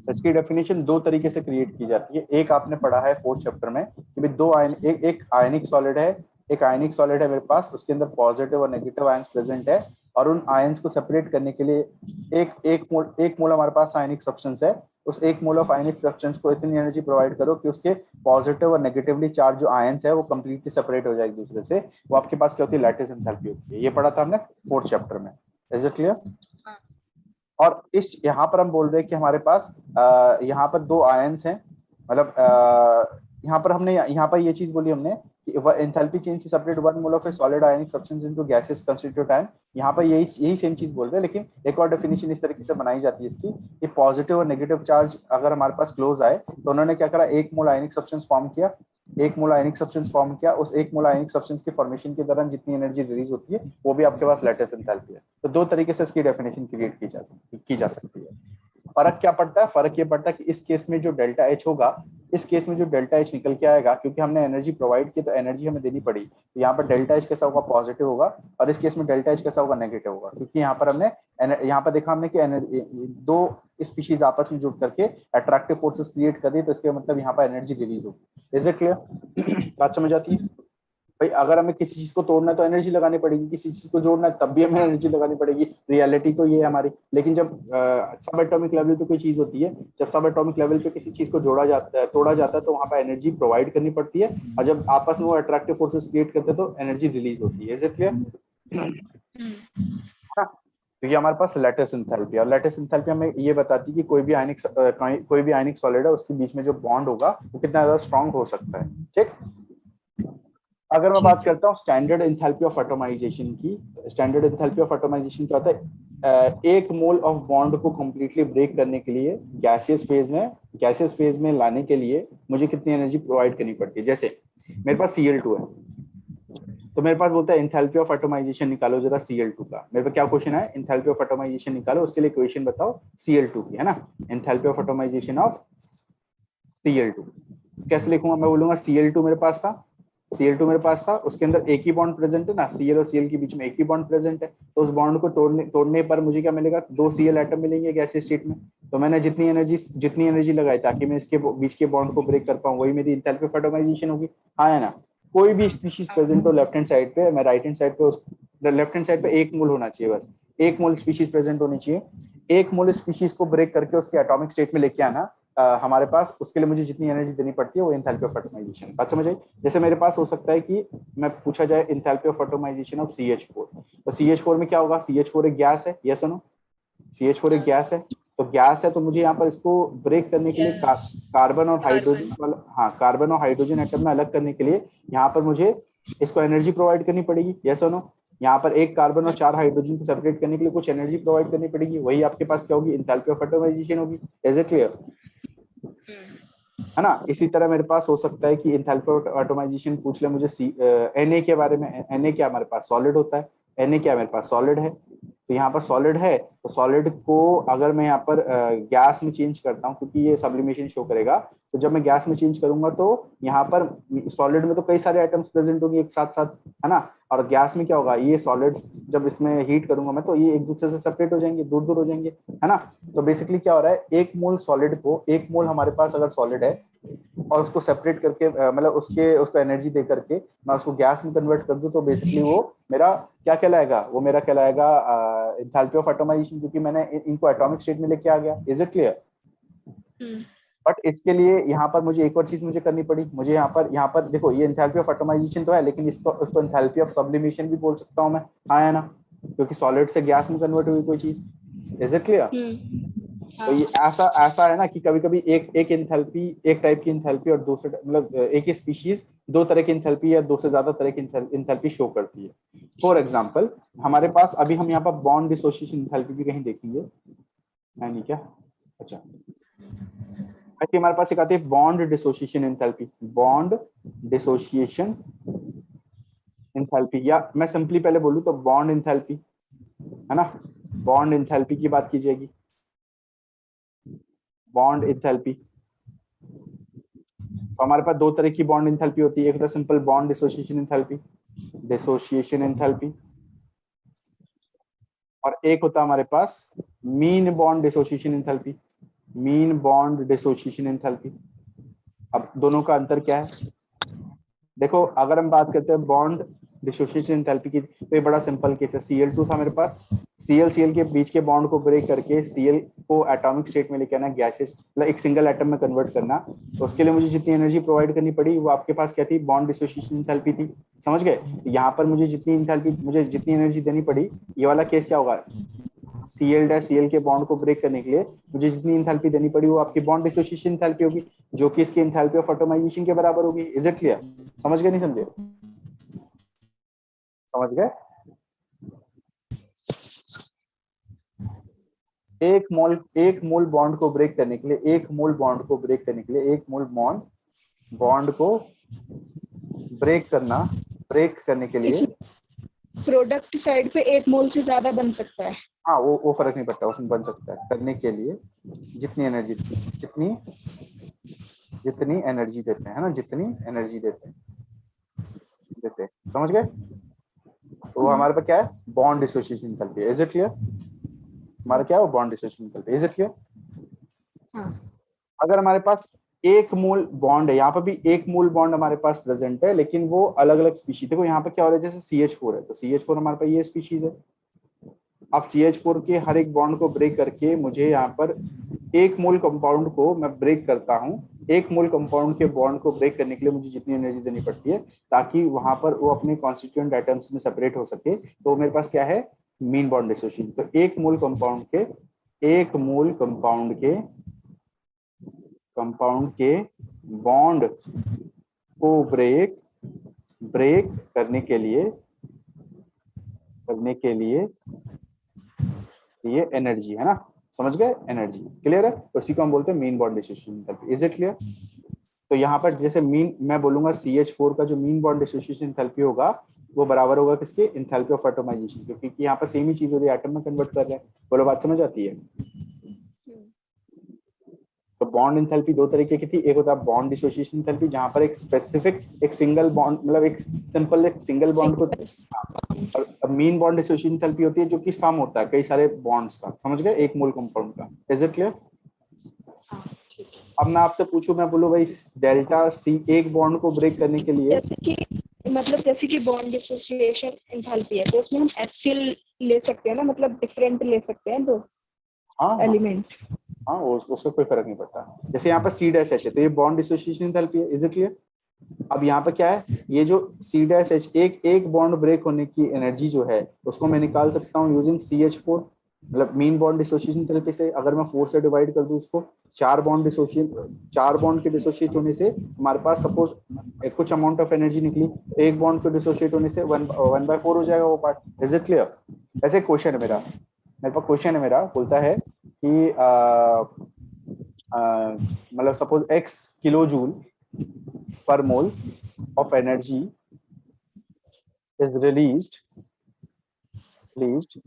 इसकी डेफिनेशन 2 तरीके से क्रिएट की जाती है। एक आपने पढ़ा है 4th चैप्टर में कि भाई दो आयन, एक आयनिक सॉलिड है, एक आयनिक सॉलिड है मेरे पास, उसके अंदर पॉजिटिव और नेगेटिव आयंस प्रेजेंट है। और उन आयंस को सेपरेट करने के लिए एक मोल हमारे पास आयनिक सब्सटेंस है, उस एक मोल ऑफ आयनिक सब्सटेंस को इतनी एनर्जी प्रोवाइड करो कि उसके पॉजिटिव और नेगेटिवली चार्ज जो आयंस है वो कंप्लीटली सेपरेट हो जाए एक दूसरे से। वो आपके पास क्या होती है, लैटिस एंथैल्पी होती है। ये पढ़ा था हमने 4th चैप्टर में। Is it clear? और इस यहाँ पर हम बोल रहे हैं कि हमारे पास यहाँ पर दो आयंस हैं, मतलब यहाँ पर ये चीज बोली हमने कि enthalpy change to separate one mole of a solid ionic substance into gases constituent ion. यहाँ पर यही सेम चीज बोल रहे हैं, लेकिन एक और डेफिनेशन इस तरीके से बनाई जाती है इसकी कि पॉजिटिव और नेगेटिव चार्ज अगर हमारे पास क्लोज आए तो उन्होंने क्या करा, एक मोल आयनिक सब्सटेंस फॉर्म किया, एक मोल आयनिक सब्सटेंस फॉर्म किया। उस एक मोल आयनिक सब्सटेंस के फॉर्मेशन के दौरान जितनी एनर्जी रिलीज होती है वो भी आपके पास लैटिस एंथैल्पी है। तो दो तरीके से इसकी डेफिनेशन क्रिएट की जा सकती है। फर्क क्या पड़ता है? फर्क ये पड़ता है कि इस केस में जो डेल्टा एच होगा, इस केस में जो डेल्टा एच निकल के आएगा, क्योंकि हमने एनर्जी प्रोवाइड की तो एनर्जी हमें देनी पड़ी, तो यहाँ पर डेल्टा एच कैसा होगा, पॉजिटिव होगा। और इस केस में डेल्टा एच कैसा होगा, नेगेटिव होगा, क्योंकि यहाँ पर हमने यहाँ पर देखा हमने कि दो स्पीशीज आपस में जुड़ करके अट्रैक्टिव फोर्सेस क्रिएट कर दी, तो इसके मतलब यहाँ पर एनर्जी रिलीज होगी। Is it clear? बात समझ आती है? भाई अगर हमें किसी चीज को तोड़ना है तो एनर्जी लगानी पड़ेगी, किसी चीज को जोड़ना है तब भी हमें एनर्जी लगानी पड़ेगी। रियलिटी तो ये है हमारी। लेकिन जब सब एटॉमिक लेवल पे कोई चीज होती है, जब सब एटॉमिक लेवल पे किसी चीज को जोड़ा जाता है, तोड़ा जाता है, तो वहां पर एनर्जी प्रोवाइड करनी पड़ती है, और जब आपस में वो अट्रैक्टिव फोर्सेस क्रिएट करते हैं तो एनर्जी रिलीज होती है। Is it clear? क्योंकि हमारे पास लैटिस एंथैल्पी, और लैटिस एंथैल्पी हमें ये बताती है कि कोई भी आयनिक सॉलिड है उसके बीच में जो बॉन्ड होगा वो कितना ज्यादा स्ट्रांग हो सकता है। ठीक, अगर मैं बात करता हूँ स्टैंडर्ड एंथैल्पी ऑफ एटॉमाइजेशन की, स्टैंडर्ड एंथैल्पी ऑफ एटॉमाइजेशन क्या होता है? एक मोल ऑफ बॉन्ड को कंप्लीटली ब्रेक करने के लिए गैसियस फेज में लाने के लिए मुझे कितनी एनर्जी प्रोवाइड करनी पड़ती है। जैसे मेरे पास Cl2 है, तो मेरे पास बोलता है एंथैल्पी ऑफ एटॉमाइजेशन निकालो जरा Cl2 का। मेरे पास क्या क्वेश्चन है, एंथैल्पी ऑफ एटॉमाइजेशन निकालो, उसके लिए इक्वेशन बताओ Cl2 की, है ना। एंथैल्पी ऑफ एटॉमाइजेशन ऑफ Cl2 कैसे लिखूंगा? मैं बोलूंगा Cl2 मेरे पास था, Cl2 मेरे पास था, उसके अंदर एक ही बॉन्ड प्रेजेंट है ना, Cl और Cl के बीच में एक ही बॉन्ड प्रेजेंट है, तो उस बॉन्ड को तोड़ने पर मुझे क्या मिलेगा, 2 Cl एटम मिलेंगे गैसीय स्टेट में। तो मैंने जितनी एनर्जी लगाई ताकि मैं इसके बीच के बॉन्ड को ब्रेक कर पाऊं, वही मेरी एंथैल्पी ऑफ एटॉमाइजेशन होगी। हाँ है ना। कोई भी स्पीशीज प्रेजेंट हो लेफ्ट हैंड साइड पे, मैं राइट हैंड साइड पे, लेफ्ट हैंड साइड पे एक मोल होना चाहिए, बस एक मोल स्पीशीज प्रेजेंट होनी चाहिए। एक मोल स्पीशीज को ब्रेक करके उसके एटॉमिक स्टेट में लेके आना हमारे पास, उसके लिए मुझे जितनी एनर्जी देनी पड़ती है वो एंथैल्पी ऑफ एटॉमाइजेशन। बात समझ आई? जैसे मेरे पास हो सकता है कि मैं पूछा जाए एंथैल्पी ऑफ एटॉमाइजेशन ऑफ CH4, तो CH4 में क्या होगा, CH4 एक गैस है, यस और नो? CH4 एक गैस है, तो गैस है तो मुझे यहाँ पर इसको ब्रेक करने के लिए कार्बन और हाइड्रोजन वाला, हाँ कार्बन और हाइड्रोजन एटम में अलग करने के लिए यहाँ पर मुझे इसको एनर्जी प्रोवाइड करनी पड़ेगी, यस और नो? यहाँ पर एक कार्बन और 4 हाइड्रोजन को सेपरेट करने के लिए कुछ एनर्जी प्रोवाइड करनी पड़ेगी, वही आपके पास क्या होगी, एंथैल्पी ऑफ एटॉमाइजेशन होगी। Is it clear? है ना। इसी तरह मेरे पास हो सकता है कि एंथैल्पी ऑफ एटॉमाइजेशन पूछ ले मुझे Na के बारे में। Na क्या हमारे पास सॉलिड होता है, Na क्या मेरे पास सॉलिड है, तो यहाँ पर सॉलिड है, तो सॉलिड को अगर मैं यहाँ पर गैस में चेंज करता हूँ, क्योंकि ये सब्लिमेशन शो करेगा, तो जब मैं गैस में चेंज करूंगा तो यहाँ पर सॉलिड में तो कई सारे आइटम्स प्रेजेंट होंगे एक साथ साथ, है ना। और गैस में क्या होगा, ये सॉलिड्स जब इसमें हीट करूंगा मैं तो ये एक दूसरे से सेपरेट हो जाएंगे, दूर दूर हो जाएंगे, है ना। तो बेसिकली क्या हो रहा है, एक मोल सॉलिड को, एक मोल हमारे पास अगर सॉलिड है और उसको सेपरेट करके मतलब उसको एनर्जी दे करके मैं उसको गैस में कन्वर्ट कर दूं, तो बेसिकली वो मेरा क्या कहलाएगा, वो मेरा कहलाएगा एंथैल्पी ऑफ एटॉमाइजेशन, क्योंकि मैंने इनको एटॉमिक स्टेट में लेके आ गया। Is it clear? बट इसके लिए यहाँ पर मुझे एक और चीज मुझे करनी पड़ी, मुझे यहाँ पर देखो ये एंथैल्पी ऑफ एटॉमाइजेशन तो है, लेकिन उसको एंथैल्पी ऑफ सब्लिमेशन भी बोल सकता हूँ मैं, हाँ है ना, क्योंकि सॉलिड से गैस में कन्वर्ट हुई कोई चीज। Is it clear? तो ये ऐसा है ना कि कभी कभी एक एंथैल्पी, एक टाइप की एंथैल्पी और दूसरे मतलब एक ही स्पीशीज दो तरह की एंथैल्पी या दो से ज्यादा तरह की एंथैल्पी शो करती है। फॉर एग्जांपल हमारे पास अभी हम यहाँ पर बॉन्ड डिसोसिएशन एंथैल्पी भी कहीं देखेंगे, है नहीं क्या? अच्छा, ऐसे हमारे पास एक आती है bond dissociation enthalpy, bond dissociation enthalpy, या मैं सिंपली पहले बोलूं तो बॉन्ड एंथैल्पी, है ना। बॉन्ड एंथैल्पी की बात की जाएगी, बॉन्ड एंथैल्पी। तो हमारे पास दो तरह की बॉन्ड एंथैल्पी होती है, एक होता है सिंपल बॉन्ड डिसोसिएशन एंथैल्पी, और एक होता है हमारे पास mean bond dissociation enthalpy, mean bond dissociation enthalpy. अब दोनों का अंतर क्या है? देखो अगर हम बात करते हैं बॉन्ड डिसोसिएशन एंथैल्पी की, तो ये बड़ा सिंपल केस है। Cl2 था मेरे पास, Cl के बीच के बॉन्ड को ब्रेक करके Cl को एटॉमिक स्टेट में लेके आना, गैसेस मतलब एक सिंगल एटम में कन्वर्ट करना, तो उसके लिए मुझे जितनी एनर्जी प्रोवाइड करनी पड़ी वो आपके पास क्या थी, बॉन्ड डिसोसिएशन एंथैल्पी थी। समझ गए? यहाँ पर मुझे जितनी एंथैल्पी, मुझे जितनी एनर्जी देनी पड़ी, ये वाला केस क्या होगा, Cl के बॉन्ड को ब्रेक करने के लिए मुझे जितनी एंथैल्पी देनी पड़ी वो आपकी बॉन्ड डिसोसिएशन एंथैल्पी होगी, जो कि इसकी एंथैल्पी ऑफ एटॉमाइजेशन के बराबर होगी। Is it clear? समझ गए नहीं समझे? समझ गए? एक मोल बॉन्ड को ब्रेक करने के लिए, एक मोल बॉन्ड को ब्रेक करने के लिए, एक मोल बॉन्ड को ब्रेक करने के लिए, प्रोडक्ट साइड पे 1 मोल से ज्यादा बन सकता है। हाँ वो फर्क नहीं पड़ता, उसमें बन सकता है। करने के लिए जितनी एनर्जी देते हैं, है ना, जितनी एनर्जी देते हैं, समझ गए? तो वो हमारे पास क्या है, bond dissociation enthalpy. Is it clear? हमारा क्या है वो bond dissociation enthalpy. Is it clear? हाँ। अगर हमारे पास एक मोल बॉन्ड है, यहाँ पर भी एक मोल बॉन्ड हमारे पास प्रेजेंट है, लेकिन वो अलग अलग स्पीशीज, देखो यहाँ पर क्या हो रहा है, जैसे CH4 है, तो CH4 हमारे पास ये स्पीशीज है। अब CH4 के हर एक बॉन्ड को ब्रेक करके मुझे यहाँ पर एक मोल कंपाउंड को मैं ब्रेक करता हूँ, एक मोल कंपाउंड के बॉन्ड को ब्रेक करने के लिए मुझे जितनी एनर्जी देनी पड़ती है ताकि वहां पर वो अपने कॉन्स्टिट्यूएंट एटम्स में सेपरेट हो सके, तो मेरे पास क्या है, मीन बॉन्ड डिसोसिएशन। तो एक मोल कंपाउंड के बॉन्ड को ब्रेक करने के लिए ये एनर्जी है ना, समझ गए? एनर्जी क्लियर है? उसी को हम बोलते हैं mean bond dissociation enthalpy. Is it clear? तो यहाँ पर जैसे मीन मैं बोलूंगा CH4 का जो मीन बॉन्ड डिसोसिएशन एंथैल्पी होगा वो बराबर होगा किसके, एंथैल्पी ऑफ एटॉमाइजेशन, क्योंकि यहाँ पर सेम ही चीज हो रही है, एटम में कन्वर्ट कर रहे हैं। बोलो बात समझ आती है? तो बॉन्ड एंथैल्पी दो तरीके की थी, एक होता है बॉन्ड डिसोसिएशन एंथैल्पी जहां पर एक स्पेसिफिक एक सिंगल बॉन्ड मतलब एक सिंगल बॉन्ड को, और मीन बॉन्ड डिसोसिएशन एंथैल्पी होती है जो कि सम होता है कई सारे बॉन्ड्स का, समझ गए, एक मोल कंपाउंड का। Is it clear? अब मैं आपसे पूछूं, मैं बोलूं भाई डेल्टा C एक बॉन्ड को ब्रेक करने के लिए, जैसे कि बॉन्ड डिसोसिएशन एंथैल्पी है तो उसमें हम HCl ले सकते हैं ना, मतलब डिफरेंट ले सकते हैं दो एलिमेंट। हाँ उसका कोई फर्क नहीं पड़ता। जैसे यहाँ पर C-H है तो ये बॉन्ड डिसोसिएशन एंथैल्पी है। Is it clear? अब यहाँ पर क्या है, ये जो C-H एक बॉन्ड ब्रेक होने की एनर्जी जो है उसको मैं निकाल सकता हूँ यूजिंग CH4, मतलब मीन बॉन्ड डिसोसिएशन एंथैल्पी से। अगर मैं 4 से डिवाइड कर दूं उसको, 4 बॉन्ड के डिसोसिएट होने से हमारे पास सपोज कुछ अमाउंट ऑफ एनर्जी निकली, एक बॉन्ड को डिसोसिएट होने से 1/4 हो जाएगा वो पार्ट। Is it clear? ऐसे क्वेश्चन है मेरे पास क्वेश्चन है मेरा, बोलता है कि मतलब suppose x kilo joule per mole of energy is released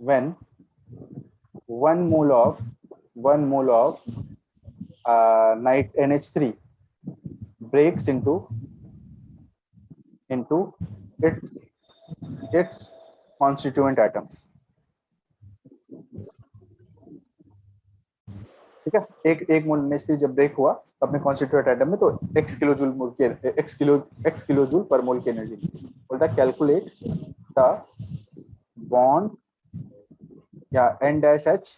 when 1 mole of NH3 breaks into its constituent atoms। ठीक है, एक मोल NH3 जब ब्रेक हुआ अपने कॉन्स्टिट्यूएंट एटम में तो x किलो जूल पर मोल की एनर्जी। बोलता कैलकुलेट द बॉन्ड या N-H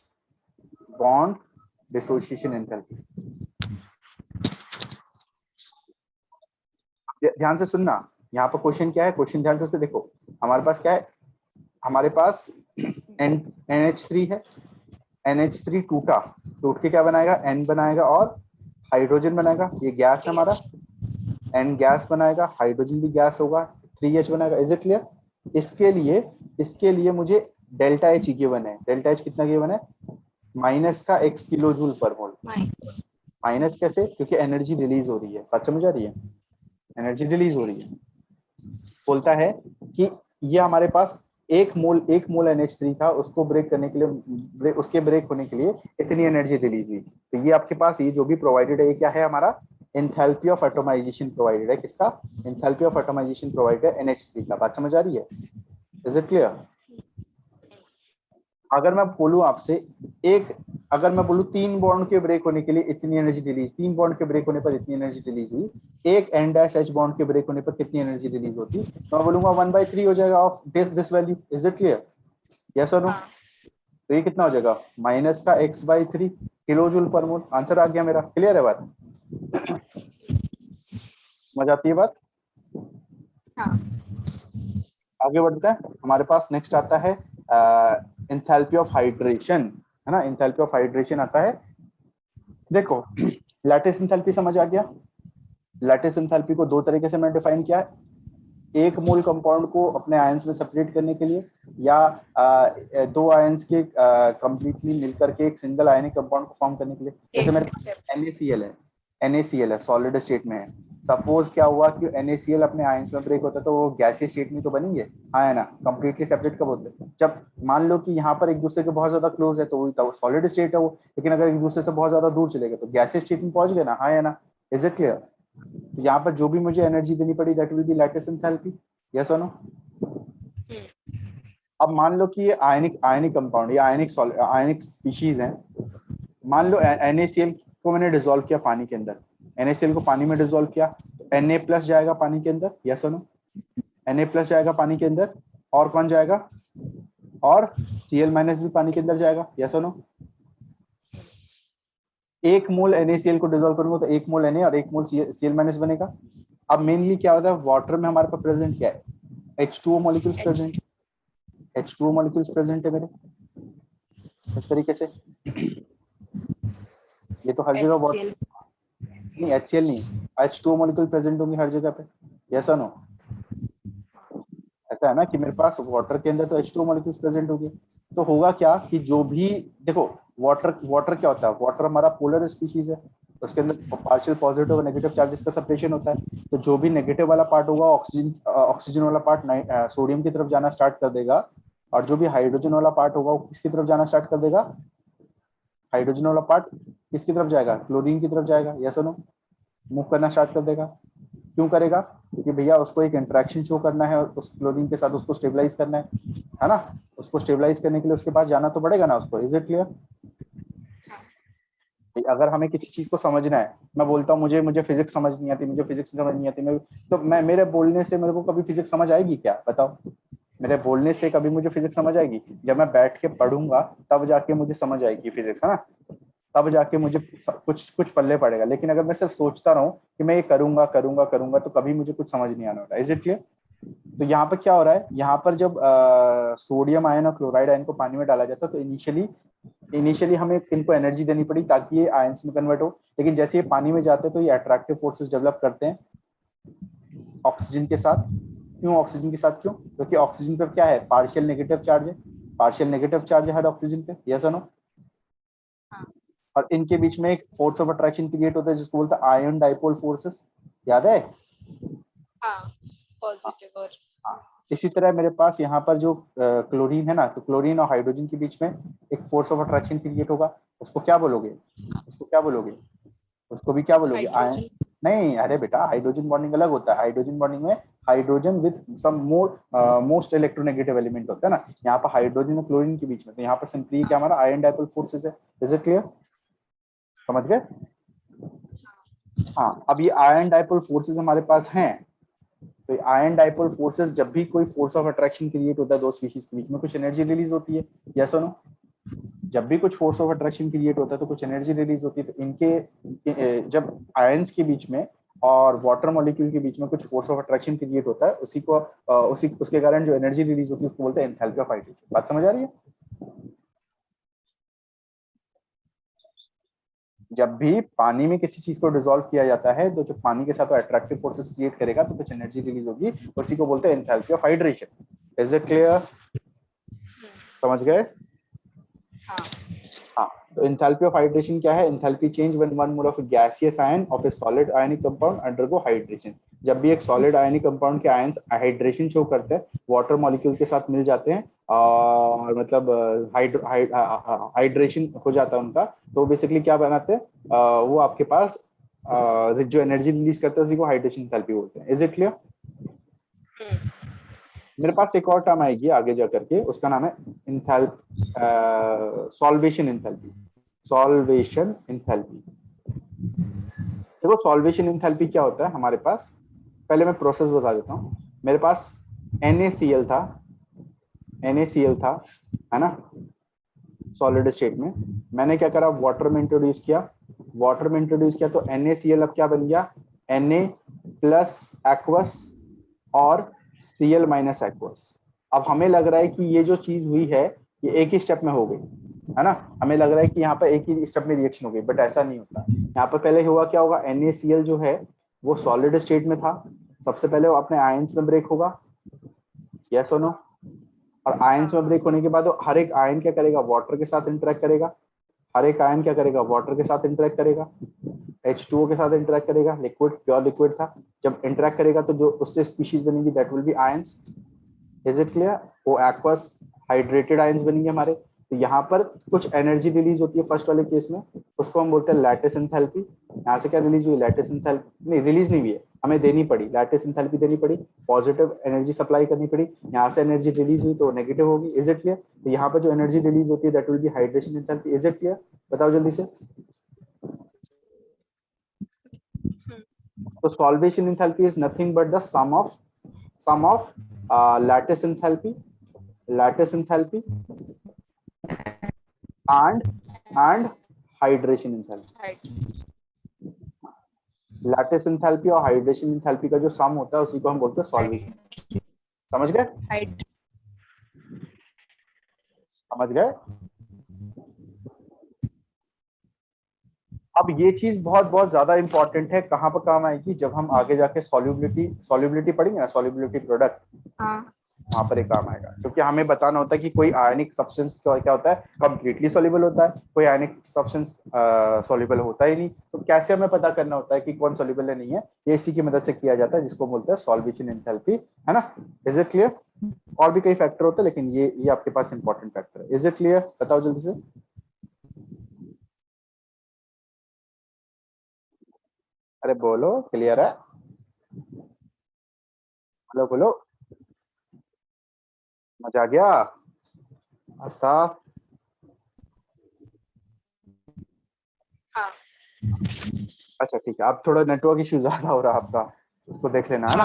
बॉन्ड डिसोसिएशन एंथैल्पी। ध्यान से सुनना, यहाँ पर क्वेश्चन क्या है, क्वेश्चन ध्यान से देखो। हमारे पास क्या है, हमारे पास NH3 है, NH3 टूट के क्या बनाएगा, N बनाएगा और हाइड्रोजन बनाएगा। ये गैस है हमारा, N गैस बनाएगा, हाइड्रोजन भी गैस होगा, 3H बनाएगा। Is it clear? इसके लिए मुझे डेल्टा H गिवन है। डेल्टा H कितना गिवन है, माइनस का x किलो जूल पर मोल। माइनस कैसे, क्योंकि एनर्जी रिलीज हो रही है। बात समझ आ रही है? एनर्जी रिलीज हो रही है। बोलता है कि ये हमारे पास एक मोल NH3 था, उसको ब्रेक करने के लिए, उसके ब्रेक होने के लिए इतनी एनर्जी रिलीज हुई। तो ये आपके पास ये जो भी प्रोवाइडेड है, ये क्या है हमारा, एंथैल्पी ऑफ एटॉमाइजेशन प्रोवाइडेड है। किसका? एंथैल्पी ऑफ एटॉमाइजेशन प्रोवाइडेड है NH3 का। बात समझ आ रही है? Is it clear? अगर मैं बोलूं आपसे एक अगर मैं बोलूँ 3 बॉन्ड के ब्रेक होने के लिए इतनी एनर्जी रिलीज, 3 बॉन्ड के ब्रेक होने पर इतनी एनर्जी रिलीज हुई, एक एन डैश एच बॉन्ड के ब्रेक होने पर कितनी एनर्जी रिलीज होती, तो मैं बोलूंगा 1/3 हो जाएगा of this value. Is it clear? Yes और नो? तो ये कितना हो जाएगा, माइनस का x/3 किलो जूल पर मोल। आंसर आ गया मेरा। क्लियर है बात? समझ आती है बात? हाँ। आगे बढ़ते हैं। हमारे पास नेक्स्ट आता है एंथैल्पी ऑफ हाइड्रेशन, है ना। एंथैल्पी ऑफ हाइड्रेशन आता है, देखो लैटिस एंथैल्पी समझ आ गया। लैटिस एंथैल्पी को दो तरीके से मैं डिफाइन किया है, एक मोल कंपाउंड को अपने आयंस में सेपरेट करने के लिए, या दो आयंस के कंप्लीटली मिलकर के एक सिंगल आयनिक कंपाउंड को फॉर्म करने के लिए। जैसे मेरे पास NaCl है, सॉलिड स्टेट में है। सपोज क्या हुआ कि NaCl अपने आयंस में ब्रेक होता है तो वो गैसीय स्टेट में तो बनेंगे, हाँ है ना। कंप्लीटली सेपरेट कब होते हैं, जब मान लो कि यहाँ पर एक दूसरे के बहुत ज्यादा क्लोज है तो वो सॉलिड स्टेट है वो, लेकिन अगर एक दूसरे से बहुत ज्यादा दूर चले गए तो गैसीय स्टेट में पहुंच गए ना, हाँ है ना। Is it clear? तो यहाँ पर जो भी मुझे एनर्जी देनी पड़ी that will B lattice enthalpy. Yes और नो? अब मान लो कि ये आयनिक कंपाउंड, ये आयनिक स्पीशीज हैं। मान लो NaCl को मैंने डिसॉल्व किया पानी के अंदर, NaCl को पानी में डिसॉल्व किया तो Na+ जाएगा पानी के अंदर। यस और नो? Na+ जाएगा पानी के अंदर, और कौन जाएगा, और Cl- भी पानी के अंदर जाएगा। यस और नो? एक मोल NaCl को डिसॉल्व करूंगा तो एक मोल Na और एक मोल Cl- बनेगा। अब मेनली क्या होता है, वाटर में हमारे पास प्रेजेंट क्या है, H2O molecules present, H2O molecules present है मेरे इस तरीके से। ये तो हर जगह वाटर नहीं, HCl नहीं, H2O मॉलिक्यूल प्रेजेंट होंगे हर जगह पे। यस और नो? ऐसा है ना कि मेरे पास वाटर के अंदर तो H2O मॉलिक्यूल्स प्रेजेंट होंगे, तो होगा क्या कि जो भी, देखो वाटर क्या होता है, वाटर हमारा पोलर स्पीशीज है, उसके अंदर पार्शियल पॉजिटिव और नेगेटिव चार्जेस का सेपरेशन होता है। तो जो भी नेगेटिव वाला पार्ट होगा, ऑक्सीजन वाला पार्ट सोडियम की तरफ जाना स्टार्ट कर देगा, और जो भी हाइड्रोजन वाला पार्ट होगा वो किसकी तरफ जाना स्टार्ट कर देगा, हाइड्रोजन वाला पार्ट किसकी तरफ जाएगा, क्लोरीन की तरफ जाएगा। यस और नो? मूव करना स्टार्ट कर देगा। क्यों करेगा, क्योंकि भैया उसको एक इंटरेक्शन शो करना है और उस क्लोरीन के साथ उसको स्टेबलाइज करना है ना। उसको स्टेबलाइज करने के लिए उसके पास जाना तो पड़ेगा ना उसको। Is it clear? अगर हमें किसी चीज को समझना है, मैं बोलता हूँ मुझे फिजिक्स समझ नहीं आती, मुझे फिजिक्स समझ नहीं आती, मैं मेरे बोलने से मेरे को कभी फिजिक्स समझ आएगी क्या, बताओ? मेरे बोलने से कभी मुझे फिजिक्स समझ आएगी? जब मैं बैठ के पढ़ूंगा तब जाके मुझे समझ आएगी फिजिक्स, है ना। तब जाके मुझे कुछ कुछ पल्ले पड़ेगा। लेकिन अगर मैं सिर्फ सोचता रहूं कि मैं ये करूंगा करूंगा करूंगा तो कभी मुझे कुछ समझ नहीं आने वाला। Is it clear? तो यहाँ पर क्या हो रहा है, यहाँ पर जब सोडियम आयन और क्लोराइड आयन को पानी में डाला जाता है तो इनिशियली हमें इनको एनर्जी देनी पड़ी ताकि ये आयंस में कन्वर्ट हो। लेकिन जैसे ये पानी में जाते हैं तो ये अट्रैक्टिव फोर्सेस डेवलप करते हैं ऑक्सीजन के साथ। क्यों ऑक्सीजन के साथ? क्यों? क्योंकि ऑक्सीजन पर क्या है, पार्शियल नेगेटिव चार्ज है, पार्शियल नेगेटिव चार्ज है हर ऑक्सीजन पे। यस और नो? और इनके बीच में एक फोर्स ऑफ अट्रैक्शन क्रिएट होता है जिसको बोलते हैं आयन डाइपोल फोर्सेस। याद है? पॉजिटिव और इसी तरह मेरे पास यहाँ पर जो क्लोरीन है ना, तो क्लोरीन और हाइड्रोजन के बीच में एक फोर्स ऑफ अट्रैक्शन क्रिएट होगा। उसको क्या बोलोगे, उसको क्या बोलोगे, उसको भी क्या बोलोगे, आयन नहीं। अरे बेटा, हाइड्रोजन बॉन्डिंग अलग होता है। हाइड्रोजन बॉन्डिंग में hydrogen with some most electronegative element होता है ना। यहाँ पर हाइड्रोजन और क्लोरीन के बीच में, तो यहाँ पर सिंपली क्या हमारा आयन डाइपोल फोर्सेस है। Is it clear? समझ गए? हाँ, अब ये आयन डाइपोल फोर्सेस हमारे पास हैं, तो आयन डाइपोल फोर्सेस जब भी कोई फोर्स ऑफ अट्रैक्शन क्रिएट होता है दो स्पीशीज के बीच में, कुछ एनर्जी रिलीज होती है। यस और नो? जब भी कुछ फोर्स ऑफ अट्रैक्शन क्रिएट होता है तो कुछ एनर्जी रिलीज होती है। तो इनके जब आयंस के बीच में और वाटर मॉलिक्यूल के बीच में कुछ फोर्स ऑफ अट्रैक्शन क्रिएट होता है, उसी को उसके कारण जो एनर्जी रिलीज होती है उसको बोलते हैं एंथैल्पी ऑफ हाइड्रेशन। बात समझ आ रही है? जब भी पानी में किसी चीज को डिसॉल्व किया जाता है तो जो पानी के साथ अट्रैक्टिव फोर्सेस क्रिएट करेगा तो कुछ एनर्जी रिलीज होगी, उसी को बोलते हैं enthalpy of hydration. Is it clear? समझ गए? हाँ, तो एंथैल्पी ऑफ हाइड्रेशन क्या है, enthalpy change when one mole of gaseous ion of a solid ionic compound undergo hydration. जब भी एक सॉलिड आयनिक कंपाउंड के आयंस हाइड्रेशन शो करते हैं, वाटर मॉलिक्यूल के साथ मिल जाते हैं और मतलब हाइड्रेशन हो जाता है उनका, तो बेसिकली क्या बनाते हैं, वो आपके पास जो एनर्जी रिलीज करते हैं उसी को हाइड्रेशन एंथैल्पी बोलते हैं। Is it clear? मेरे पास एक और टर्म आएगी आगे जा करके, उसका नाम है सॉल्वेशन एंथैल्पी। Solvation enthalpy. देखो सॉल्वेशन एंथैल्पी क्या होता है हमारे पास, पहले मैं प्रोसेस बता देता हूँ। मेरे पास NaCl था, NaCl था, है ना, सॉलिड स्टेट में। मैंने क्या करा, वाटर में इंट्रोड्यूस किया, वाटर में इंट्रोड्यूस किया तो NaCl अब क्या बन गया, Na प्लस एक्वस और Cl माइनस एक्वस। अब हमें लग रहा है कि ये जो चीज हुई है ये एक ही स्टेप में हो गई, है ना, हमें लग रहा है कि यहाँ पर एक ही स्टेप में रिएक्शन हो गई, बट ऐसा नहीं होता। यहाँ पर पहले हुआ क्या होगा, NaCl जो है वो सॉलिड स्टेट में था, सबसे पहले वो अपने आयंस में ब्रेक होगा, यस और नो, और आयंस में ब्रेक होने के बाद वो हर एक आयन क्या करेगा, वाटर के साथ इंटरेक्ट करेगा, हर एक आयन क्या करेगा, वाटर के साथ इंटरेक्ट करेगा, H2O के साथ इंटरेक्ट करेगा, लिक्विड प्योर लिक्विड था, जब इंटरेक्ट करेगा तो जो उससे स्पीशीज बनेगी that will B ions, is it clear, वो एक्वस हाइड्रेटेड आयंस बनेंगे हमारे। तो यहाँ पर कुछ एनर्जी रिलीज होती है फर्स्ट वाले केस में, उसको हम बोलते हैं लैटिस एंथैल्पी। यहाँ से क्या रिलीज हुई, लैटिस एंथैल्पी, नहीं रिलीज नहीं हुई है, हमें देनी पड़ी, लैटिस एंथैल्पी देनी पड़ी, पॉजिटिव एनर्जी सप्लाई करनी पड़ी, यहाँ से एनर्जी रिलीज हुई तो नेगेटिव होगी, इज इट क्लियर। तो यहाँ पर जो एनर्जी रिलीज होती है that will be hydration enthalpy, is it clear, बताओ जल्दी से। तो solvation enthalpy is nothing but the sum of lattice enthalpy and hydration enthalpy। Lattice enthalpy और हाइड्रेशन एंथैल्पी का जो सम होता है उसी को हम बोलते हैं सॉल्वेशन। समझ गए, समझ गए। अब ये चीज बहुत बहुत ज्यादा इंपॉर्टेंट है, कहाँ पर काम आएगी, जब हम आगे जाके सॉल्युबिलिटी पढ़ेंगे ना, सॉल्युबिलिटी प्रोडक्ट, वहां पर एक काम आएगा, क्योंकि हमें बताना होता है कि कोई आयनिक सब्सटेंस क्या होता है, कंप्लीटली सॉल्युबल होता है, कोई आयनिक सब्सटेंस सॉल्युबल होता ही नहीं, तो कैसे हमें पता करना होता है कि कौन सॉल्युबल है नहीं है, ये इसी की मदद से किया जाता है, जिसको बोलते हैं सॉल्वेशन एंथैल्पी, है ना, इज इट क्लियर। और भी कई फैक्टर होते हैं लेकिन ये आपके पास इंपॉर्टेंट फैक्टर है, इज इट क्लियर, बताओ जल्दी से। अरे बोलो, क्लियर है, बोलो बोलो, मजा आ गया, आस्था। अच्छा ठीक है, अब थोड़ा नेटवर्क इशू ज्यादा हो रहा है आपका, उसको देख लेना, है ना।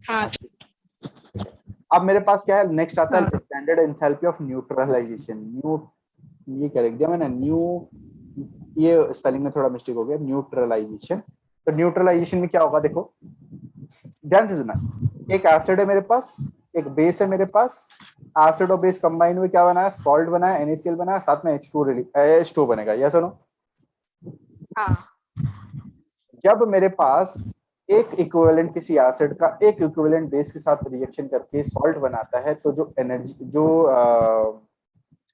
हाँ। अब मेरे पास क्या है, नेक्स्ट आता है स्टैंडर्ड एंथैल्पी ऑफ न्यूट्रलाइजेशन। ये क्या लिख दिया मैंने, ये स्पेलिंग में थोड़ा मिस्टेक हो गया, न्यूट्रलाइजेशन। तो न्यूट्रलाइजेशन में क्या होगा, देखो ध्यान से सुनना, एक एसिड है मेरे पास, एक बेस है मेरे पास, एसिड और बेस कंबाइन हुए क्या बना है, सॉल्ट बना है, NaCl बना है, साथ में H2O बनेगा, यस और नो। जब मेरे पास एक इक्विवेलेंट किसी एसिड का एक इक्विवेलेंट बेस के साथ रिएक्शन करके सॉल्ट बनाता है, तो जो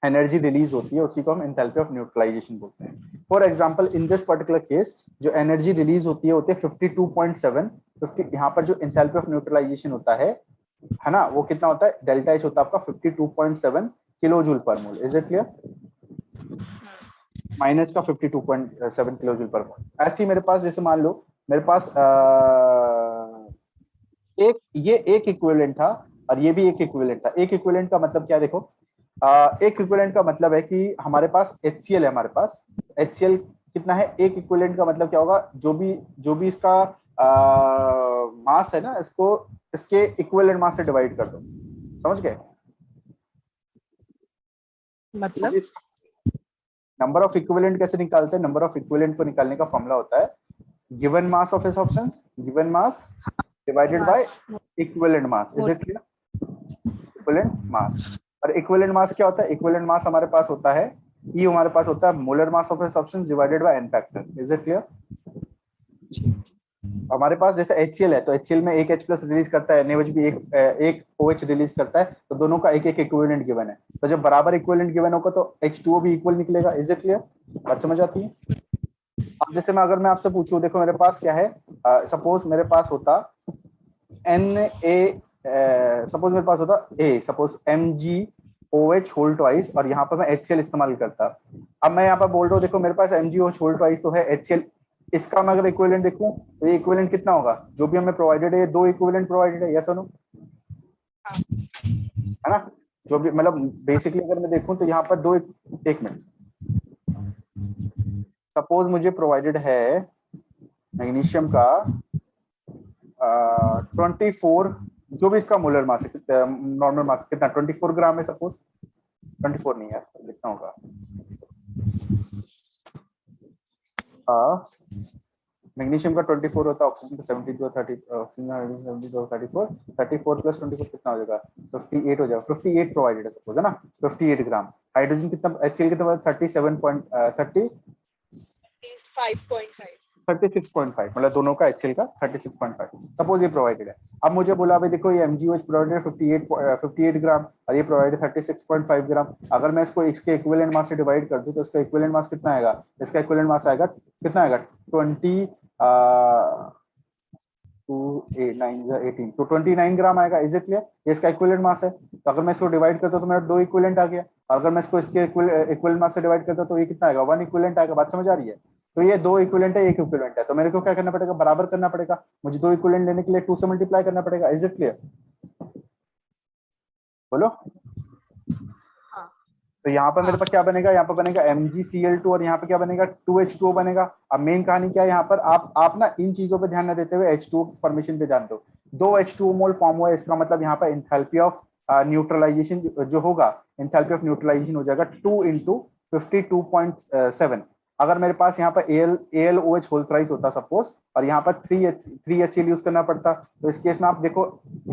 एनर्जी रिलीज होती है उसी को हम एंथैल्पी ऑफ न्यूट्रलाइजेशन बोलते हैं। For example in this particular case जो एनर्जी रिलीज होती है 52.7, 50, यहाँ पर जो एंथैल्पी ऑफ न्यूट्रलाइजेशन होता है ना, वो कितना होता है, डेल्टा H होता है आपका 52.7 किलो जूल पर मोल, इज इट क्लियर, माइनस का 52.7 किलो जूल पर मोल। ऐसे ही मेरे पास जैसे मान लो मेरे पास ये एक इक्विवेलेंट था और ये भी एक इक्विवेलेंट था। एक इक्विवेलेंट का मतलब क्या है, देखो एक इक्विवेलेंट का मतलब है कि हमारे पास HCl है, हमारे पास HCl कितना है, एक इक्विवेलेंट का मतलब क्या होगा, जो भी इसका मास है ना, इसको इसके इक्विवेलेंट मास से डिवाइड कर दो, समझ गए, मतलब नंबर ऑफ इक्विवेलेंट कैसे निकालते हैं, नंबर ऑफ इक्विवेलेंट को निकालने का फॉर्मूला होता है given mass of a substance, given mass divided by equivalent mass, is it clear, equivalent mass. और इक्विवेलेंट मास क्या होता है, इक्विवेलेंट मास हमारे पास होता है E, हमारे पास होता है molar mass of a substance divided by n factor, is it clear. हमारे पास जैसे HCl है तो HCl में एक H+ रिलीज करता है, NaOH भी एक OH रिलीज करता है, तो दोनों का एक एक इक्विवेलेंट गिवन है, तो जब बराबर इक्विवेलेंट गिवन होगा तो H2O भी इक्वल निकलेगा, इज इट क्लियर, बात समझ आती है। अब जैसे अगर मैं आपसे पूछूं, देखो मेरे पास क्या है, सपोज मेरे पास होता सपोज मेरे पास होता सपोज MgOH होल ट्वाइस और यहाँ पर मैं HCl इस्तेमाल करता। अब मैं यहाँ पर बोल रहा हूँ, देखो मेरे पास MgOH होल ट्वाइस तो है, HCl इसका मैं अगर इक्विवेलेंट देखूं तो ये इक्विवेलेंट कितना होगा, जो भी हमें प्रोवाइडेड है, ये दो इक्विवेलेंट प्रोवाइडेड है, यस और नो, है ना, जो भी मतलब बेसिकली अगर मैं देखूं तो यहाँ पर एक मिनट, सपोज मुझे प्रोवाइडेड है मैग्नीशियम का 24, जो भी इसका मोलर मास है, नॉर्मल मास कितना 24 ग्राम है सपोज, 24 नहीं है कितना होगा, मैग्नीशियम का 24 होता है, ऑक्सीजन का 72, 30, ऑक्सीजन 72, 34, 34 प्लस 24 कितना हो जाएगा, 58 हो जाएगा, 58 प्रोवाइडेड है सपोज, है ना, 58 ग्राम। हाइड्रोजन कितना, HCl कितना, 36.5, मतलब दोनों का HCl का 36.5 सपोज ये प्रोवाइडेड है। अब मुझे बोला भाई देखो ये MgOH प्रोवाइडेड 58 ग्राम और ये प्रोवाइडेड 36.5 ग्राम। अगर मैं इसको इसके इक्विवेलेंट मास से डिवाइड कर दूं तो इसका इक्विवेलेंट मास कितना आएगा, इसका इक्विवेलेंट मास आएगा कितना आएगा 18, तो 29 ग्राम आएगा। इज इट क्लियर, ये इसका इक्विवेलेंट मास है। तो अगर मैं इसको डिवाइड करता हूं तो मेरा 2 इक्विवेलेंट आ गया, अगर मैं इसको इसके इक्विवेलेंट मास से डिवाइड करता हूं तो ये कितना आएगा, 1 इक्विवेलेंट आएगा। बात समझ आ रही है? तो ये 2 इक्विवेलेंट है, 1 इक्विवेलेंट है, तो मेरे को क्या करना पड़ेगा, बराबर करना पड़ेगा। मुझे 2 इक्विवेलेंट लेने के लिए 2 से मल्टीप्लाई करना पड़ेगा। इज इट क्लियर, बोलो। तो यहाँ पर मेरे पास क्या बनेगा, यहाँ पर बनेगा MgCl2 और यहाँ पे क्या बनेगा 2H2O बनेगा। अब मेन कहानी क्या है यहाँ पर, आप ना इन चीजों पे ध्यान न देते हुए H2O फॉर्मेशन पे ध्यान दो। 2 H2O मोल फॉर्म हुआ है, इसका मतलब यहाँ पर एंथैल्पी ऑफ न्यूट्रलाइजेशन जो होगा, एंथैल्पी ऑफ न्यूट्रलाइजेशन हो जाएगा 2 × 52.7। अगर मेरे पास यहाँ पर AlOH होल थ्राइस होता सपोज और यहाँ पर 3HCl यूज करना पड़ता, तो इस केस में आप देखो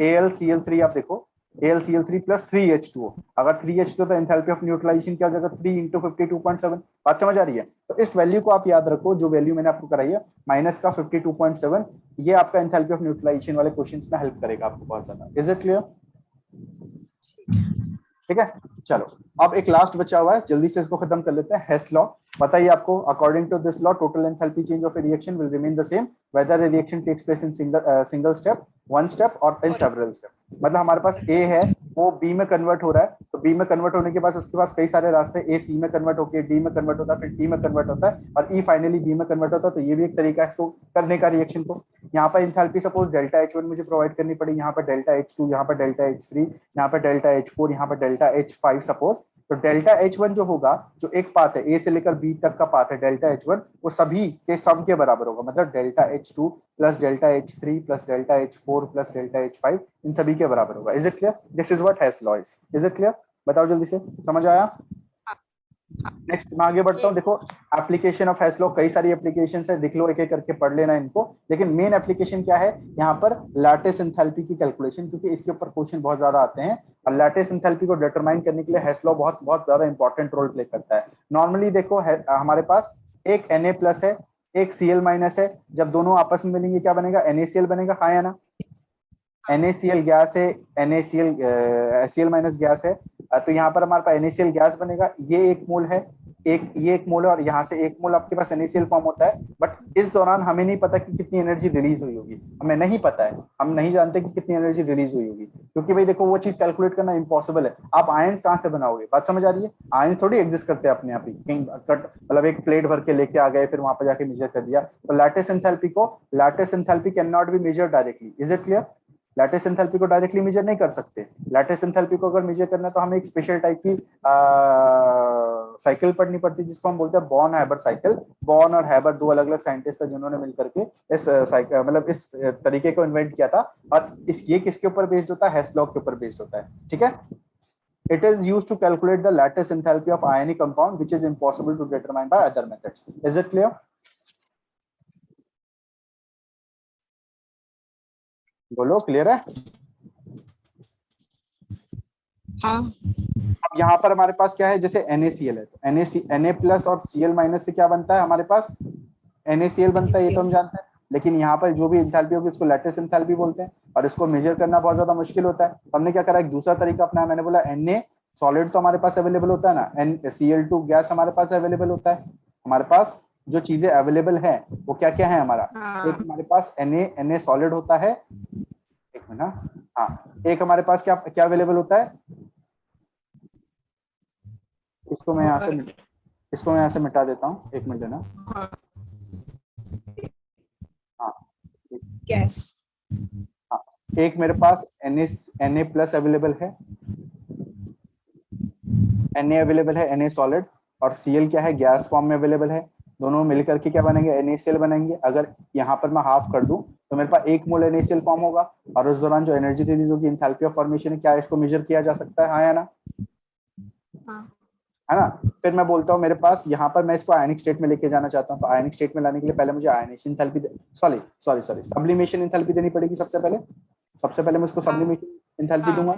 AlCl3, आप देखो AlCl3 प्लस 3H2O। अगर 3H2O तो एंथैल्पी ऑफ न्यूट्रलाइजेशन क्या हो जाएगा 3 × 52.7। बात समझ आ रही है? तो इस वैल्यू को आप याद रखो, जो वैल्यू मैंने आपको कराई है माइनस का 52.7, ये आपका एंथैल्पी ऑफ न्यूट्रलाइजेशन वाले क्वेश्चंस में हेल्प करेगा आपको बहुत ज्यादा। Is it clear? ठीक है, चलो अब एक लास्ट बचा हुआ है, जल्दी से इसको खत्म कर लेते हैं। हेस लॉ बताइए आपको, according to this law total enthalpy change of a reaction will remain the same whether a reaction takes place in single step, one step और इन सेवरल स्टेप। मतलब हमारे पास A है वो B में कन्वर्ट हो रहा है, तो B में कन्वर्ट होने के बाद उसके पास कई सारे रास्ते, A C में कन्वर्ट होकर D में कन्वर्ट होता है, फिर D में कन्वर्ट होता है और E फाइनली B में कन्वर्ट होता है। तो ये भी एक तरीका है इसको करने का रिएक्शन को। यहाँ पर एंथैल्पी सपोज डेल्टा H1 मुझे प्रोवाइड करनी पड़ी, यहाँ पर डेल्टा H2, यहाँ पर डेल्टा H3, यहाँ पर डेल्टा H4, यहाँ पर डेल्टा H5 सपोज। तो डेल्टा H1 जो होगा, जो एक पाथ है A से लेकर B तक का पाथ है डेल्टा H1, वो सभी के सम के बराबर होगा। मतलब delta H2 plus delta H3 plus delta H4 plus delta H5 इन सभी के बराबर होगा। Is it clear? This is what Hess law is. Is it clear? बताओ जल्दी से, समझ आया? नेक्स्ट मैं आगे बढ़ता हूँ। देखो एप्लीकेशन ऑफ हेस लॉ, कई सारी एप्लीकेशंस है, देख लो एक एक करके पढ़ लेना इनको। लेकिन मेन एप्लीकेशन क्या है यहाँ पर, लैटिस एंथैल्पी की कैलकुलेशन, क्योंकि इसके ऊपर क्वेश्चन बहुत ज्यादा आते हैं और लैटिस एंथैल्पी को डिटरमाइन करने के लिए हेस लॉ बहुत बहुत ज्यादा इंपॉर्टेंट रोल प्ले करता है। नॉर्मली देखो हमारे पास एक Na प्लस है, एक Cl माइनस है, जब दोनों आपस में मिलेंगे क्या बनेगा, NaCl बनेगा। हाँ या ना? NaCl गैस है, NaCl Cl माइनस गैस है, तो यहाँ पर हमारे पास NaCl गैस बनेगा। ये एक मोल है, ये एक मोल है और यहाँ से एक मोल आपके पास NaCl फॉर्म होता है। बट इस दौरान हमें नहीं पता कि कितनी एनर्जी रिलीज हुई होगी, हमें नहीं पता है, हम नहीं जानते कि कितनी एनर्जी रिलीज हुई होगी, क्योंकि भाई देखो वो चीज कैलकुलेट करना इम्पॉसिबल है। आप आयंस कहाँ से बनाओगे? बात समझ आ रही है? आयंस थोड़ी एग्जिस्ट करते हैं अपने आप ही, कहीं मतलब एक प्लेट भर के लेके आ गए फिर वहां पर जाके मेजर कर दिया। तो lattice enthalpy can not be measure directly. Is it clear? Lattice enthalpy को डायरेक्टली मेजर नहीं कर सकते। लैटिस एंथैल्पी को अगर मेजर करना है तो हमें एक स्पेशल टाइप की साइकिल पढ़नी पड़ती है जिसको हम बोलते हैं बॉर्न हैबर साइकिल। बॉर्न और हैबर दो अलग अलग साइंटिस्ट थे जिन्होंने मिलकर के इस मतलब इस तरीके को इन्वेंट किया था। और ये किसके ऊपर बेस्ड होता है? हेस लॉ के ऊपर बेस्ड होता है। ठीक है, it is used to calculate the lattice enthalpy of ionic compound which is impossible to determine by other methods. Is it clear? बोलो, क्लियर है? हाँ। अब यहाँ पर हमारे पास क्या है, जैसे NaCl है तो Na प्लस और Cl माइनस से क्या बनता है हमारे पास? NaCl बनता है, ये तो हम जानते हैं। लेकिन यहाँ पर जो भी एंथैल्पी होगी उसको लैटिस एंथैल्पी बोलते हैं और इसको मेजर करना बहुत ज्यादा मुश्किल होता है। तो हमने क्या करा, एक दूसरा तरीका अपनाया। मैंने बोला Na सॉलिड तो हमारे पास अवेलेबल होता है ना, Cl2 गैस हमारे पास अवेलेबल होता है। हमारे पास जो चीजें अवेलेबल है वो क्या क्या है हमारा? एक हमारे पास Na सॉलिड होता है, एक मिनट, हाँ, एक हमारे पास क्या क्या अवेलेबल होता है? इसको मैं यहाँ से मिटा देता हूँ, एक मिनट देना। हाँ, गैस। हाँ, एक मेरे पास Na प्लस अवेलेबल है, Na अवेलेबल है, Na सॉलिड, और Cl क्या है, गैस फॉर्म में अवेलेबल है। दोनों मिलकर के क्या बनेंगे, NaCl बनेंगे। अगर यहाँ पर मैं हाफ कर दूं तो मेरे पास 1 मोल NaCl फॉर्म होगा, और उस दौरान जो एनर्जी रिलीज होगी, एंथैल्पी ऑफ फॉर्मेशन है, क्या इसको मेजर किया जा सकता है, हाँ या ना, है ना। फिर मैं बोलता हूँ मेरे पास यहाँ पर मैं इसको आयनिक स्टेट में लेके जाना चाहता हूँ, तो आयनिक स्टेट में लाने के लिए पहले मुझे ionisation enthalpy sorry sublimation enthalpy देनी पड़ेगी। सबसे पहले मैं उसको सब्लिमेशन एंथैल्पी दूंगा।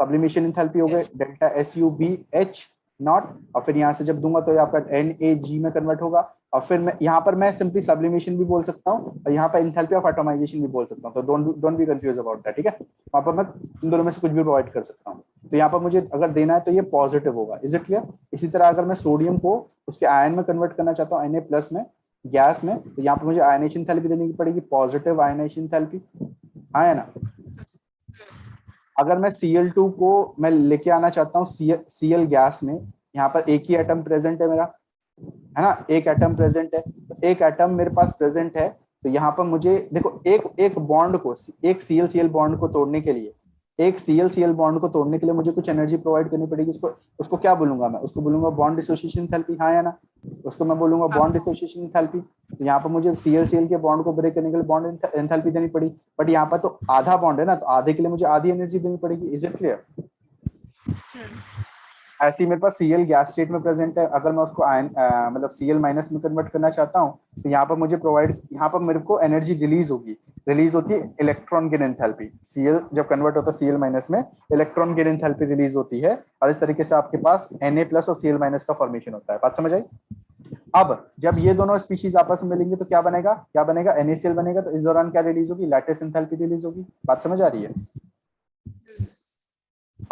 सब्लिमेशन एंथैल्पी हो गए डेल्टा SUBH नॉट, और फिर यहाँ से जब दूंगा तो ये आपका NaG में कन्वर्ट होगा, और फिर मैं यहाँ पर मैं सिंपली सब्लिमेशन भी बोल सकता हूँ और यहाँ पर एंथैल्पी ऑफ एटमाइजेशन भी बोल सकता हूँ, तो don't be confuse about that, ठीक है। वहाँ पर मैं इन दोनों में से कुछ भी प्रोवाइड कर सकता हूँ। तो यहाँ पर मुझे अगर देना है तो ये पॉजिटिव होगा, इज इट क्लियर। इसी तरह अगर मैं सोडियम को उसके आयन में कन्वर्ट करना चाहता हूँ, Na+ में, गैस में, तो यहाँ पर मुझे आयनेशन एंथैल्पी देनी पड़ेगी, पॉजिटिव आयनेशन एंथैल्पी, हाँ है ना। अगर मैं Cl2 को मैं लेके आना चाहता हूँ Cl गैस में, यहाँ पर एक ही एटम प्रेजेंट है मेरा, है ना, एक एटम प्रेजेंट है, तो एक एटम मेरे पास प्रेजेंट है, तो यहाँ पर मुझे देखो एक बॉन्ड को, एक Cl बॉन्ड को तोड़ने के लिए, मुझे कुछ एनर्जी प्रोवाइड करनी पड़ेगी। उसको क्या बोलूंगा मैं, उसको बोलूंगा बॉन्ड डिसोसिएशन एंथैल्पी, हाँ या ना, उसको मैं बोलूंगा बॉन्ड डिसोसिएशन एंथैल्पी। तो यहाँ पर मुझे Cl के बॉन्ड को ब्रेक करने के लिए बॉन्ड एंथैल्पी देनी पड़ी, बट यहाँ पर तो आधा बॉन्ड है ना, तो आधे के लिए मुझे आधी एनर्जी देनी पड़ेगी, इज इट क्लियर। ऐसे ही मेरे पास Cl गैस स्टेट में प्रेजेंट है, अगर मैं उसको आयन मतलब Cl- में कन्वर्ट करना चाहता हूँ, तो यहाँ पर मेरे को एनर्जी रिलीज होती है इलेक्ट्रॉन गेन एंथैल्पी। Cl जब कन्वर्ट होता है Cl- में, इलेक्ट्रॉन गेन एंथैल्पी रिलीज होती है, और इस तरीके से आपके पास Na+ और Cl- का फॉर्मेशन होता है। बात समझ आई। अब जब ये दोनों स्पीशीज आपस में मिलेंगे तो क्या बनेगा, NaCl बनेगा, तो इस दौरान क्या रिलीज होगी, लैटिस एंथैल्पी रिलीज होगी। बात समझ आ रही है।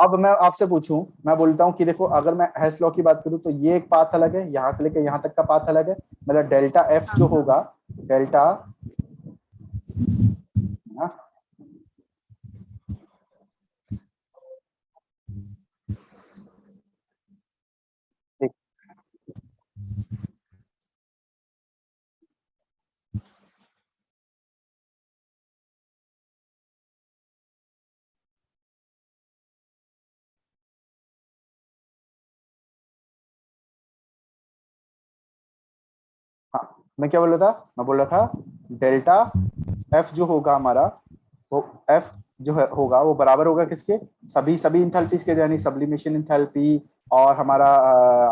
अब मैं आपसे पूछूं, मैं बोलता हूं कि देखो, अगर मैं हेस लॉ की बात करूं तो ये एक पाथ अलग है, यहां से लेकर यहां तक का पाथ अलग है, मतलब डेल्टा F जो होगा, डेल्टा, हाँ मैं क्या बोल रहा था, मैं बोल रहा था डेल्टा F जो होगा हमारा, वो F जो है होगा वो बराबर होगा किसके, सभी इंथैल्पीज के, यानी सब्लिमेशन एंथैल्पी और हमारा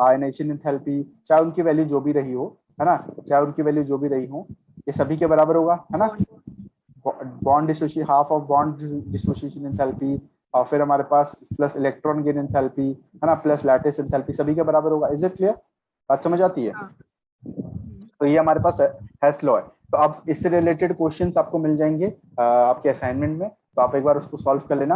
आयनेशन एंथैल्पी, चाहे उनकी वैल्यू जो भी रही हो, है ना, ये सभी के बराबर होगा, है ना। Bond dissociation, half of bond dissociation enthalpy, और फिर हमारे पास प्लस इलेक्ट्रॉन गेन एंथैल्पी, है ना, प्लस लैटिस एंथैल्पी, सभी के बराबर होगा। इज इट क्लियर, बात समझ आती है। तो ये हमारे पास हेस लॉ है। तो अब इससे रिलेटेड क्वेश्चंस आपको मिल जाएंगे आपके असाइनमेंट में, तो आप एक बार उसको सॉल्व कर लेना।